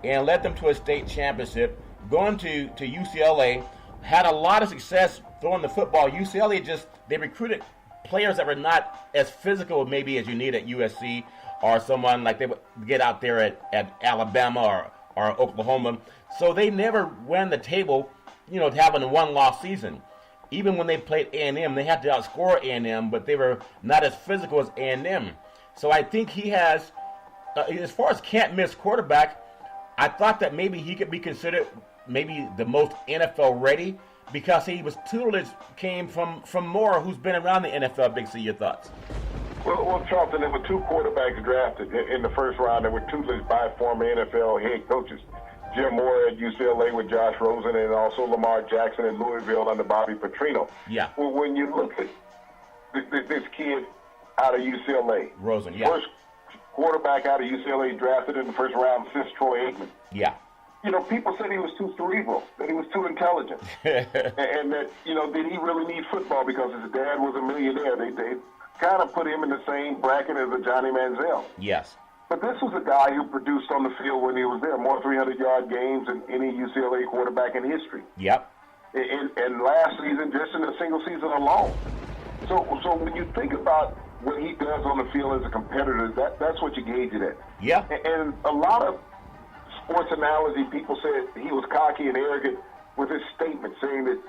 and led them to a state championship. Going to UCLA, had a lot of success throwing the football. UCLA they recruited players that were not as physical maybe as you need at USC, or someone like they would get out there at Alabama or Oklahoma. So they never won the table, having a one-loss season. Even when they played A&M, they had to outscore A&M, but they were not as physical as A&M. So I think he has, as far as can't-miss quarterback, I thought that maybe he could be considered maybe the most NFL ready because tutelage came from Moore, who's been around the NFL. Big C, your thoughts? Well, Charlton, there were 2 quarterbacks drafted in the first round that were tutelaged by former NFL head coaches. Jim Moore at UCLA with Josh Rosen, and also Lamar Jackson in Louisville under Bobby Petrino. Yeah. Well, when you look at this kid out of UCLA, Rosen, yeah. First quarterback out of UCLA drafted in the first round since Troy Aikman. Yeah. People said he was too cerebral, that he was too intelligent, and that, did he really need football because his dad was a millionaire? They kind of put him in the same bracket as a Johnny Manziel. Yes. But this was a guy who produced on the field when he was there, more 300-yard games than any UCLA quarterback in history. Yep. And last season, just in a single season alone. So when you think about what he does on the field as a competitor, that's what you gauge it at. Yeah. And a lot of sports analogy, people said he was cocky and arrogant with his statement, saying that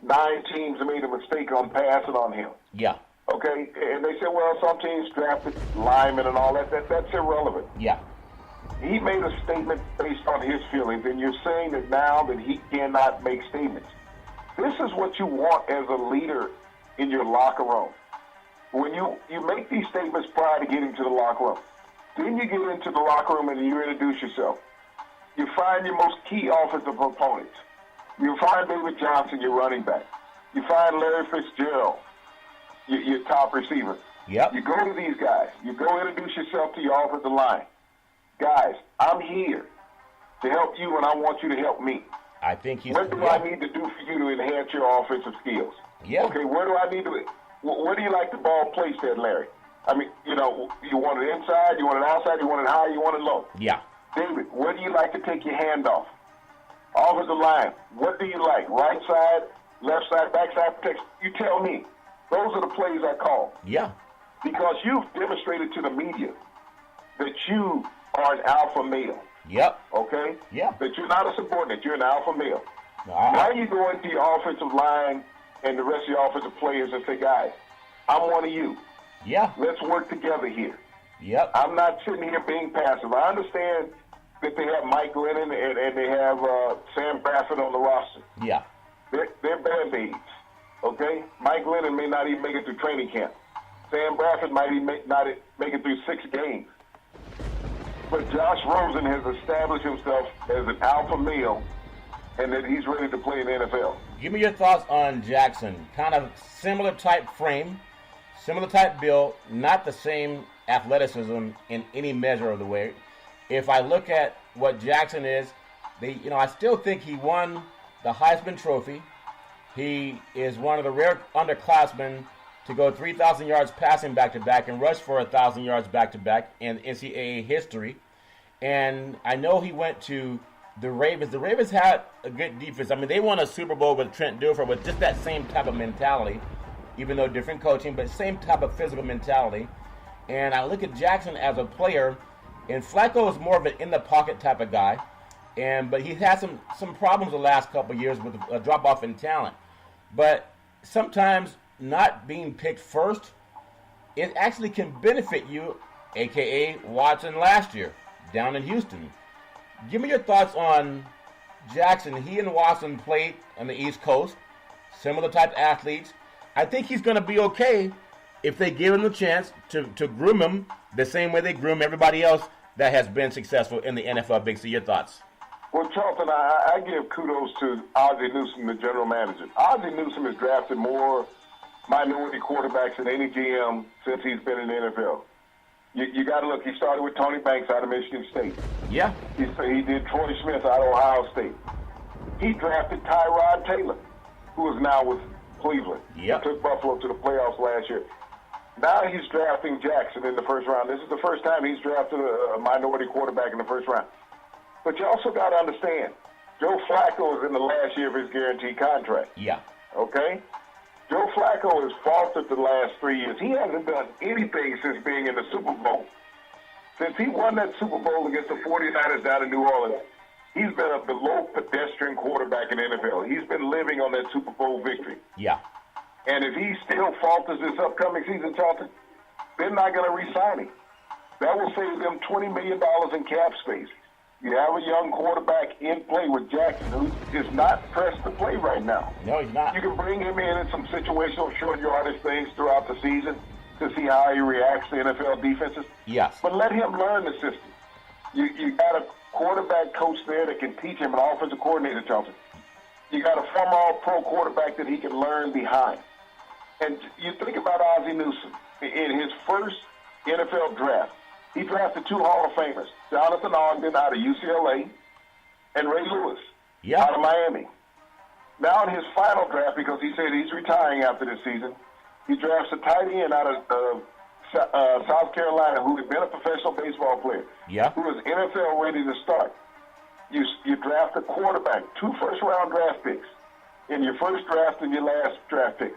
9 teams made a mistake on passing on him. Yeah. Okay, and they said, well, some teams drafted linemen and all that. That's irrelevant. Yeah. He made a statement based on his feelings, and you're saying that now that he cannot make statements. This is what you want as a leader in your locker room. When you make these statements prior to getting to the locker room, then you get into the locker room and you introduce yourself. You find your most key offensive opponents. You find David Johnson, your running back. You find Larry Fitzgerald, your top receiver. Yep. You go to these guys. You go introduce yourself to your offensive line. Guys, I'm here to help you, and I want you to help me. I think he's. What do I need to do for you to enhance your offensive skills? Yeah. Okay, where do I need to? Where do you like the ball placed at, Larry? I mean, you want it inside, you want it outside, you want it high, you want it low. Yeah. David, where do you like to take your hand off? Offensive line, what do you like? Right side, left side, back side protection? You tell me. Those are the plays I call. Yeah. Because you've demonstrated to the media that you are an alpha male. Yep. Okay? Yeah. That you're not a subordinate, you're an alpha male. Now you go into your offensive line and the rest of your offensive players and say, guys, I'm one of you. Yeah. Let's work together here. Yep. I'm not sitting here being passive. I understand that they have Mike Glennon and they have Sam Bradford on the roster. Yeah. They're band-aids, okay? Mike Glennon may not even make it through training camp. Sam Bradford might even not make it through 6 games. But Josh Rosen has established himself as an alpha male and that he's ready to play in the NFL. Give me your thoughts on Jackson. Kind of similar type frame, similar type build, not the same athleticism in any measure of the way. If I look at what Jackson is, I still think he won the Heisman Trophy. He is one of the rare underclassmen to go 3,000 yards passing back-to-back and rush for 1,000 yards back-to-back in NCAA history. And I know he went to the Ravens. The Ravens had a good defense. I mean, they won a Super Bowl with Trent Dilfer with just that same type of mentality, even though different coaching, but same type of physical mentality. And I look at Jackson as a player, and Flacco is more of an in-the-pocket type of guy, but he's had some problems the last couple of years with a drop-off in talent. But sometimes not being picked first, it actually can benefit you, a.k.a. Watson last year down in Houston. Give me your thoughts on Jackson. He and Watson played on the East Coast, similar type athletes. I think he's going to be okay if they give him the chance to groom him the same way they groom everybody else that has been successful in the NFL. Big C, your thoughts? Well, Charlton, I give kudos to Ozzie Newsome, the general manager. Ozzie Newsome has drafted more minority quarterbacks than any GM since he's been in the NFL. You got to look. He started with Tony Banks out of Michigan State. Yeah. He did Troy Smith out of Ohio State. He drafted Tyrod Taylor, who is now with Cleveland. Yep. He took Buffalo to the playoffs last year. Now he's drafting Jackson in the first round. This is the first time he's drafted a minority quarterback in the first round. But you also got to understand, Joe Flacco is in the last year of his guaranteed contract. Yeah. Okay? Joe Flacco has faltered the last 3 years. He hasn't done anything since being in the Super Bowl. Since he won that Super Bowl against the 49ers down in New Orleans, he's been a below pedestrian quarterback in the NFL. He's been living on that Super Bowl victory. Yeah. And if he still falters this upcoming season, Charlton, they're not going to re-sign him. That will save them $20 million in cap space. You have a young quarterback in play with Jackson, who is not pressed to play right now. No, he's not. You can bring him in some situational short yardage things throughout the season to see how he reacts to NFL defenses. Yes. But let him learn the system. You got a quarterback coach there that can teach him, an offensive coordinator, Charlton. You got a former All-Pro quarterback that he can learn behind. And you think about Ozzie Newsome. In his first NFL draft, he drafted 2 Hall of Famers, Jonathan Ogden out of UCLA and Ray Lewis out of Miami. Now in his final draft, because he said he's retiring after this season, he drafts a tight end out of South Carolina who had been a professional baseball player, who was NFL ready to start. You draft a quarterback, 2 first-round draft picks in your first draft and your last draft pick.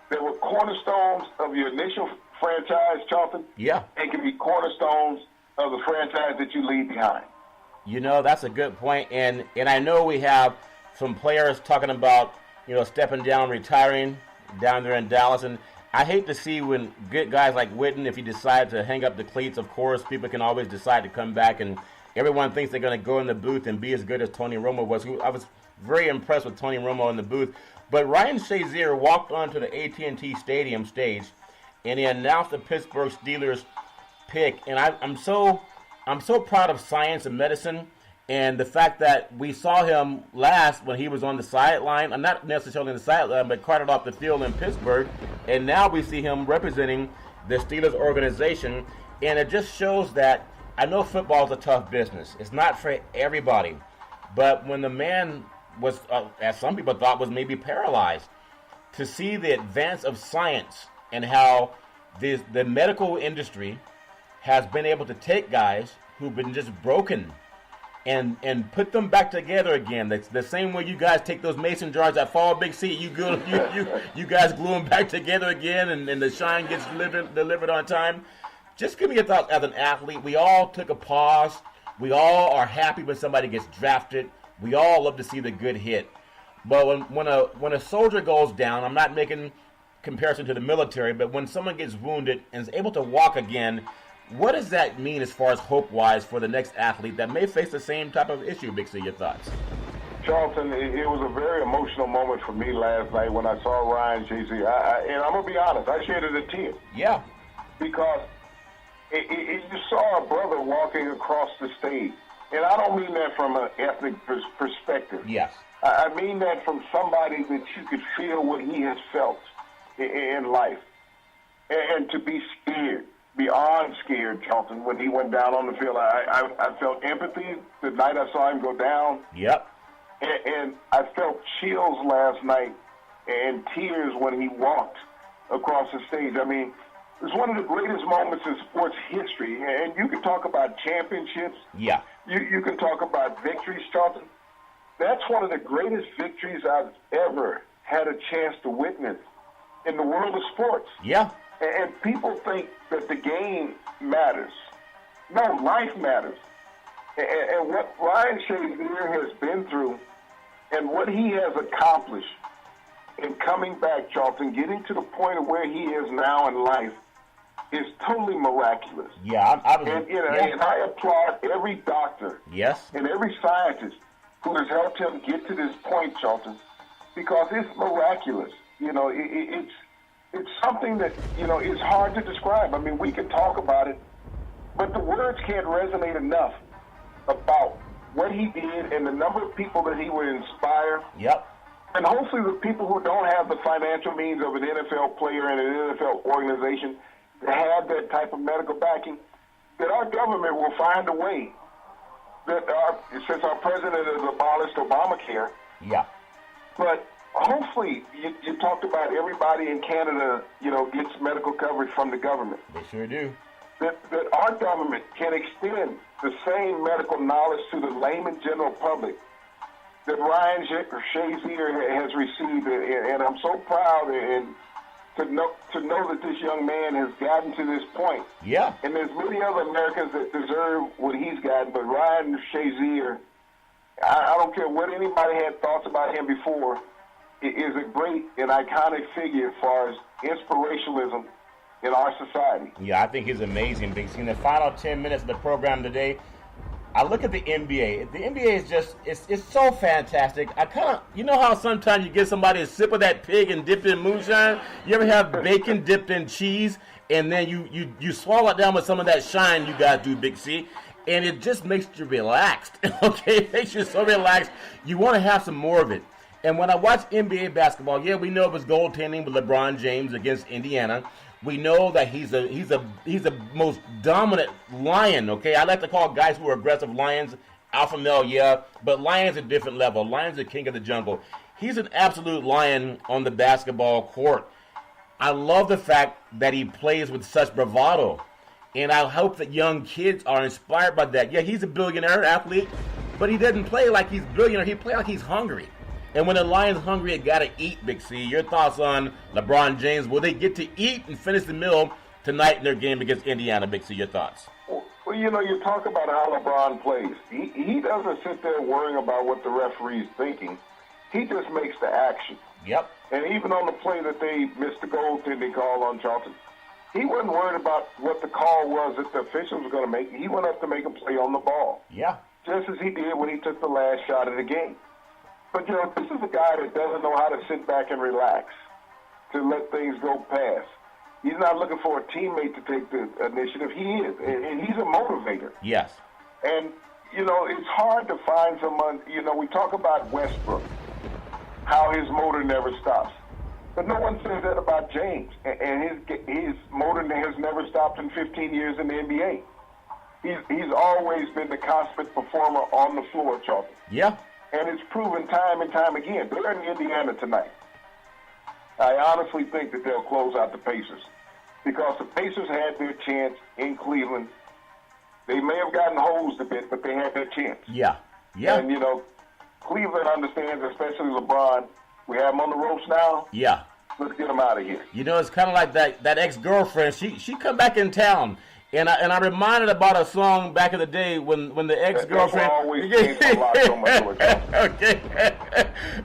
They were cornerstones of your initial franchise, Charlton. Yeah. And can be cornerstones of the franchise that you leave behind. You know, that's a good point. And I know we have some players talking about, stepping down, retiring down there in Dallas. And I hate to see when good guys like Witten, if he decides to hang up the cleats, of course, people can always decide to come back. And everyone thinks they're going to go in the booth and be as good as Tony Romo was. I was very impressed with Tony Romo in the booth. But Ryan Shazier walked onto the AT&T Stadium stage, and he announced the Pittsburgh Steelers pick. And I'm so proud of science and medicine, and the fact that we saw him last when he was on the sideline. I'm not necessarily on the sideline, but carted off the field in Pittsburgh. And now we see him representing the Steelers organization. And it just shows that I know football is a tough business. It's not for everybody. But when the man was, as some people thought, was maybe paralyzed, to see the advance of science and how the medical industry has been able to take guys who've been just broken and put them back together again. That's the same way you guys take those mason jars that fall Big C. You guys glue them back together again, and the shine gets delivered on time. Just give me your thoughts as an athlete. We all took a pause. We all are happy when somebody gets drafted. We all love to see the good hit. But when a soldier goes down, I'm not making comparison to the military, but when someone gets wounded and is able to walk again, what does that mean as far as hope-wise for the next athlete that may face the same type of issue, Big C? Your thoughts? Charlton, it was a very emotional moment for me last night when I saw Ryan Shazier. And I'm going to be honest, I shed a tear. Yeah. Because you saw a brother walking across the stage. And I don't mean that from an ethnic perspective. Yes. I mean that from somebody that you could feel what he has felt in life. And to be scared, beyond scared, Charlton, when he went down on the field. I felt empathy the night I saw him go down. Yep. And I felt chills last night and tears when he walked across the stage. I mean, it's one of the greatest moments in sports history. And you can talk about championships. Yeah. You can talk about victories, Charlton. That's one of the greatest victories I've ever had a chance to witness in the world of sports. Yeah. And people think that the game matters. No, life matters. And what Ryan Shazier has been through and what he has accomplished in coming back, Charlton, getting to the point of where he is now in life, is totally miraculous. Yeah, and I applaud every doctor yes, and every scientist who has helped him get to this point, Charlton, because it's miraculous. It's something that, is hard to describe. I mean, we can talk about it, but the words can't resonate enough about what he did and the number of people that he would inspire. Yep. And hopefully the people who don't have the financial means of an NFL player and an NFL organization to have that type of medical backing, that our government will find a way that since our president has abolished Obamacare, yeah, but hopefully, you talked about everybody in Canada, gets medical coverage from the government. They sure do. That our government can extend the same medical knowledge to the layman general public that Ryan Shazier has received, and I'm so proud and to know that this young man has gotten to this point. Yeah. And there's many other Americans that deserve what he's gotten, but Ryan Shazier, I don't care what anybody had thoughts about him before, is a great and iconic figure as far as inspirationalism in our society. Yeah, I think he's amazing. Because in the final 10 minutes of the program today, I look at the NBA. The NBA is just, it's so fantastic. I kind of, you know how sometimes you get somebody a sip of that pig and dipped in moonshine? You ever have bacon dipped in cheese and then you swallow it down with some of that shine you guys do, Big C, and it just makes you relaxed, okay? It makes you so relaxed. You want to have some more of it. And when I watch NBA basketball, yeah, we know it was goaltending with LeBron James against Indiana. We know that he's a most dominant lion, okay? I like to call guys who are aggressive lions, alpha male, yeah, but lion's a different level. Lion's the king of the jungle. He's an absolute lion on the basketball court. I love the fact that he plays with such bravado, and I hope that young kids are inspired by that. Yeah, he's a billionaire athlete, but he doesn't play like he's a billionaire. He plays like he's hungry. And when a lion's hungry, it got to eat, Big C. Your thoughts on LeBron James? Will they get to eat and finish the meal tonight in their game against Indiana, Big C? Your thoughts? Well, you talk about how LeBron plays. He doesn't sit there worrying about what the referee's thinking. He just makes the action. Yep. And even on the play that they missed the goaltending call on Charlton, he wasn't worried about what the call was that the officials were going to make. He went up to make a play on the ball. Yeah. Just as he did when he took the last shot of the game. But, this is a guy that doesn't know how to sit back and relax, to let things go past. He's not looking for a teammate to take the initiative. He is, and he's a motivator. Yes. And, it's hard to find someone, we talk about Westbrook, how his motor never stops. But no one says that about James, and his motor has never stopped in 15 years in the NBA. He's always been the constant performer on the floor, Charlton. Yeah. And it's proven time and time again. They're in Indiana tonight. I honestly think that they'll close out the Pacers because the Pacers had their chance in Cleveland. They may have gotten hosed a bit, but they had their chance. Yeah. Yeah. And, Cleveland understands, especially LeBron. We have him on the ropes now. Yeah. Let's get him out of here. It's kind of like that ex-girlfriend. She come back in town. And I'm reminded about a song back in the day when the ex-girlfriend. Okay.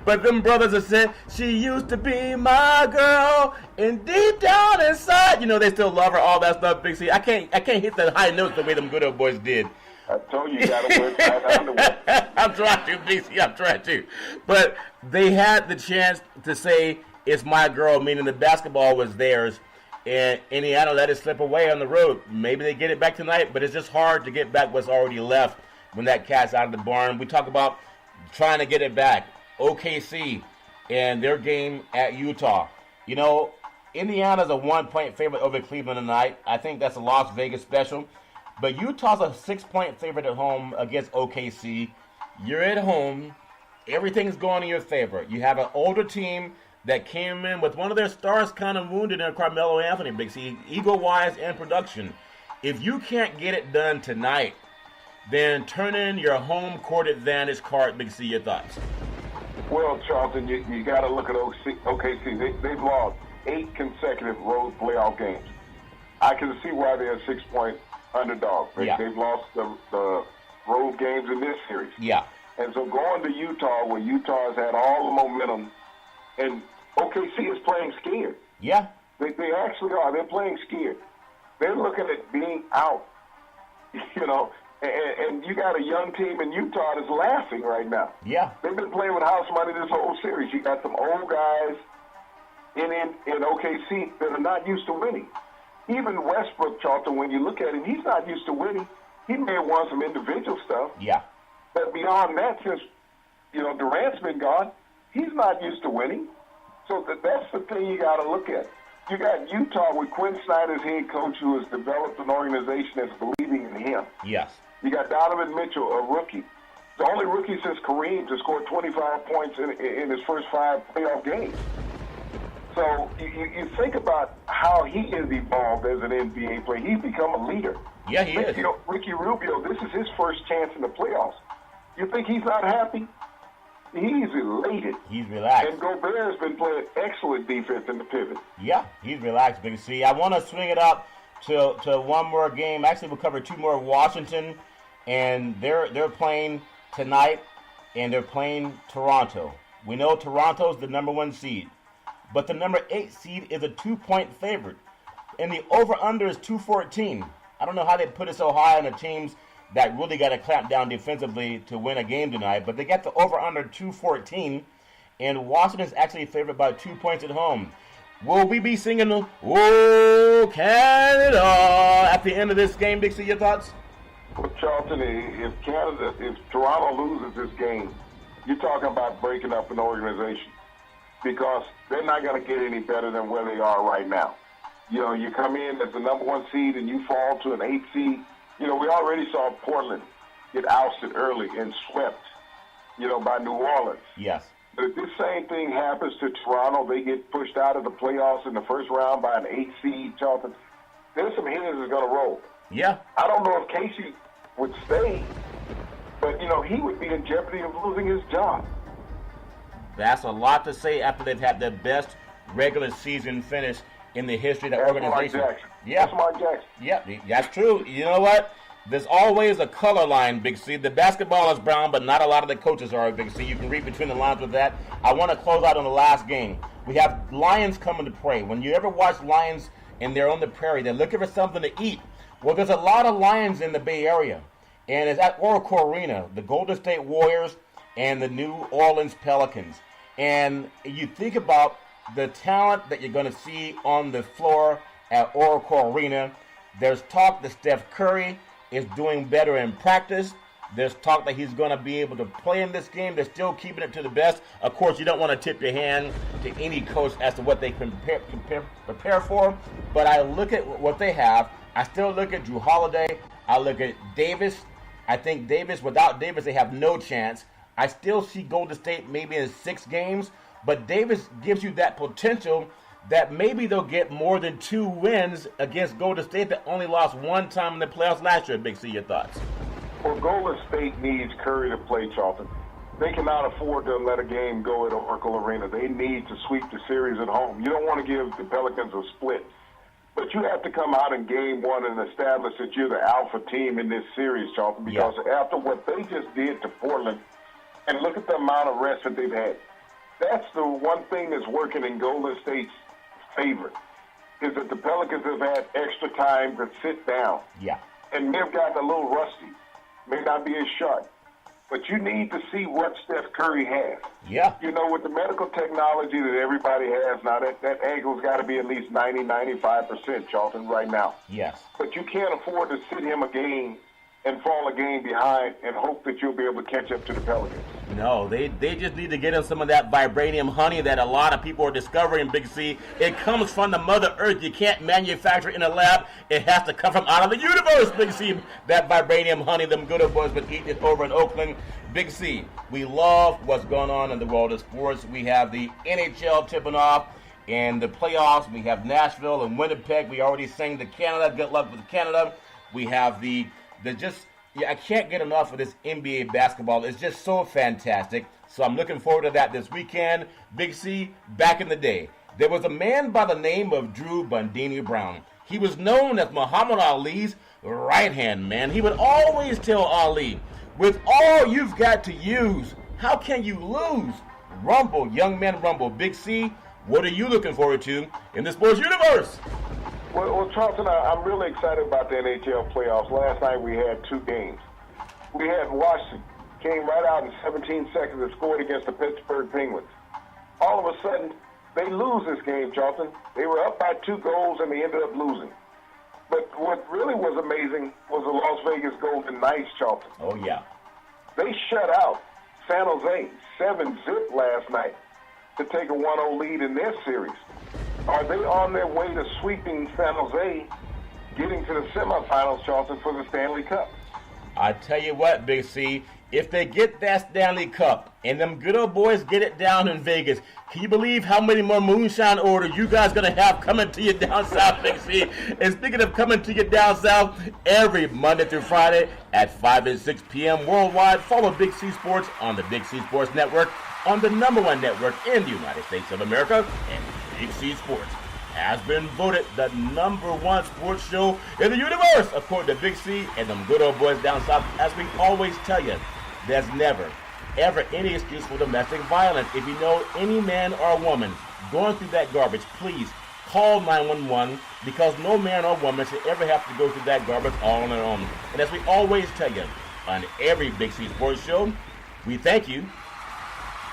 But them brothers have said, she used to be my girl, and deep down inside, they still love her, all that stuff, Big C. I can't hit the high notes the way them good old boys did. I told you gotta wear tight underwear. I'm trying to, Big C, I'm trying to. But they had the chance to say, it's my girl, meaning the basketball was theirs. And Indiana let it slip away on the road. Maybe they get it back tonight, but it's just hard to get back what's already left when that cat's out of the barn. We talk about trying to get it back. OKC and their game at Utah. Indiana's a 1-point favorite over Cleveland tonight. I think that's a Las Vegas special. But Utah's a 6-point favorite at home against OKC. You're at home. Everything's going in your favor. You have an older team that came in with one of their stars kind of wounded in Carmelo Anthony, Big C, ego-wise and production. If you can't get it done tonight, then turn in your home court advantage card, Big C. Your thoughts? Well, Charlton, you got to look at OKC. They've lost 8 consecutive road playoff games. I can see why they're a 6-point underdog. Yeah. They've lost the road games in this series. Yeah. And so going to Utah, where Utah has had all the momentum, and OKC is playing scared. Yeah. They actually are. They're playing scared. They're looking at being out, and you got a young team in Utah that's laughing right now. Yeah. They've been playing with house money this whole series. You got some old guys in OKC that are not used to winning. Even Westbrook, Charlton, when you look at him, he's not used to winning. He may have won some individual stuff. Yeah. But beyond that, since, Durant's been gone, he's not used to winning. So that's the thing you got to look at. You got Utah with Quinn Snyder's head coach who has developed an organization that's believing in him. Yes. You got Donovan Mitchell, a rookie. The only rookie since Kareem to score 25 points in his first 5 playoff games. So you think about how he has evolved as an NBA player. He's become a leader. Yeah, he is. Ricky Rubio, this is his first chance in the playoffs. You think he's not happy? He's elated. He's relaxed. And Gobert has been playing excellent defense in the pivot. Yeah, he's relaxed, Big C. I want to swing it up to one more game. Actually, we'll cover 2 more. Washington, and they're playing tonight, and they're playing Toronto. We know Toronto's the number 1 seed, but the number 8 seed is a 2-point favorite, and the over-under is 214. I don't know how they put it so high on the teams that really got to clamp down defensively to win a game tonight, but they got the over-under 214, and Washington's actually favored by 2 points at home. Will we be singing the "Oh Canada" at the end of this game, Big C? Your thoughts? Well, Charlton, if Toronto loses this game, you're talking about breaking up an organization because they're not going to get any better than where they are right now. You know, you come in as the number 1 seed and you fall to an 8 seed. You know, we already saw Portland get ousted early and swept, by New Orleans. Yes. But if this same thing happens to Toronto, they get pushed out of the playoffs in the first round by an 8 seed, Charlton, there's some heads that's going to roll. Yeah. I don't know if Casey would stay, but, he would be in jeopardy of losing his job. That's a lot to say after they've had the best regular season finish in the history of the organization. Mark Jackson. Yeah. That's Mark Jackson. Yeah, that's true. You know what? There's always a color line, Big C. The basketball is brown, but not a lot of the coaches are, Big C. You can read between the lines with that. I want to close out on the last game. We have Lions coming to play. When you ever watch Lions and they're on the prairie, they're looking for something to eat. Well, there's a lot of Lions in the Bay Area, and it's at Oracle Arena, the Golden State Warriors and the New Orleans Pelicans. And you think about the talent that you're going to see on the floor at Oracle Arena. There's talk that Steph Curry is doing better in practice. There's talk that he's going to be able to play in this game. They're still keeping it to the best. Of course, you don't want to tip your hand to any coach as to what they can prepare for. But I look at what they have. I still look at Jrue Holiday. I look at Davis. I think without Davis, they have no chance. I still see Golden State maybe in 6 games. But Davis gives you that potential that maybe they'll get more than 2 wins against Golden State that only lost 1 time in the playoffs last year. Big C, your thoughts? Well, Golden State needs Curry to play, Charlton. They cannot afford to let a game go at Oracle Arena. They need to sweep the series at home. You don't want to give the Pelicans a split. But you have to come out in game 1 and establish that you're the alpha team in this series, Charlton, because after what they just did to Portland, and look at the amount of rest that they've had, that's the one thing that's working in Golden State's favor, is that the Pelicans have had extra time to sit down. Yeah. And they've gotten a little rusty. May not be as sharp. But you need to see what Steph Curry has. Yeah. With the medical technology that everybody has now, that ankle's got to be at least 90-95%, Charlton, right now. Yes. But you can't afford to sit him a game and fall a game behind and hope that you'll be able to catch up to the Pelicans. No, they just need to get in some of that vibranium honey that a lot of people are discovering, Big C. It comes from the Mother Earth. You can't manufacture it in a lab. It has to come from out of the universe, Big C. That vibranium honey, them good old boys been eating it over in Oakland. Big C, we love what's going on in the world of sports. We have the NHL tipping off and the playoffs. We have Nashville and Winnipeg. We already sang to Canada. Good luck with Canada. We have I can't get enough of this NBA basketball. It's just so fantastic. So I'm looking forward to that this weekend. Big C, back in the day, there was a man by the name of Drew Bundini Brown. He was known as Muhammad Ali's right-hand man. He would always tell Ali, with all you've got to use, how can you lose? Rumble, young men rumble. Big C, what are you looking forward to in the sports universe? Well, Charlton, I'm really excited about the NHL playoffs. Last night we had 2 games. We had Washington, came right out in 17 seconds and scored against the Pittsburgh Penguins. All of a sudden, they lose this game, Charlton. They were up by 2 goals and they ended up losing. But what really was amazing was the Las Vegas Golden Knights, Charlton. Oh, yeah. They shut out San Jose 7-0 last night to take a 1-0 lead in their series. Are they on their way to sweeping San Jose, getting to the semifinals, Charlton, for the Stanley Cup? I tell you what, Big C, if they get that Stanley Cup and them good old boys get it down in Vegas, can you believe how many more moonshine orders you guys going to have coming to you down south, Big C? And speaking of coming to you down south, every Monday through Friday at 5 and 6 p.m. worldwide, follow Big C Sports on the Big C Sports Network, on the #1 network in the United States of America, and Big C Sports has been voted the #1 sports show in the universe, according to Big C and them good old boys down south. As we always tell you, there's never, ever any excuse for domestic violence. If you know any man or woman going through that garbage, please call 911, because no man or woman should ever have to go through that garbage all on their own. And as we always tell you on every Big C Sports show, we thank you,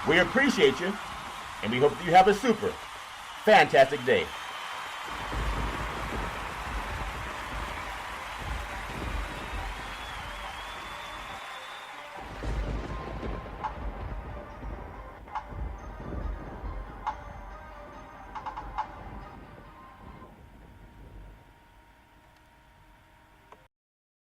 we appreciate you, and we hope that you have a super fantastic day.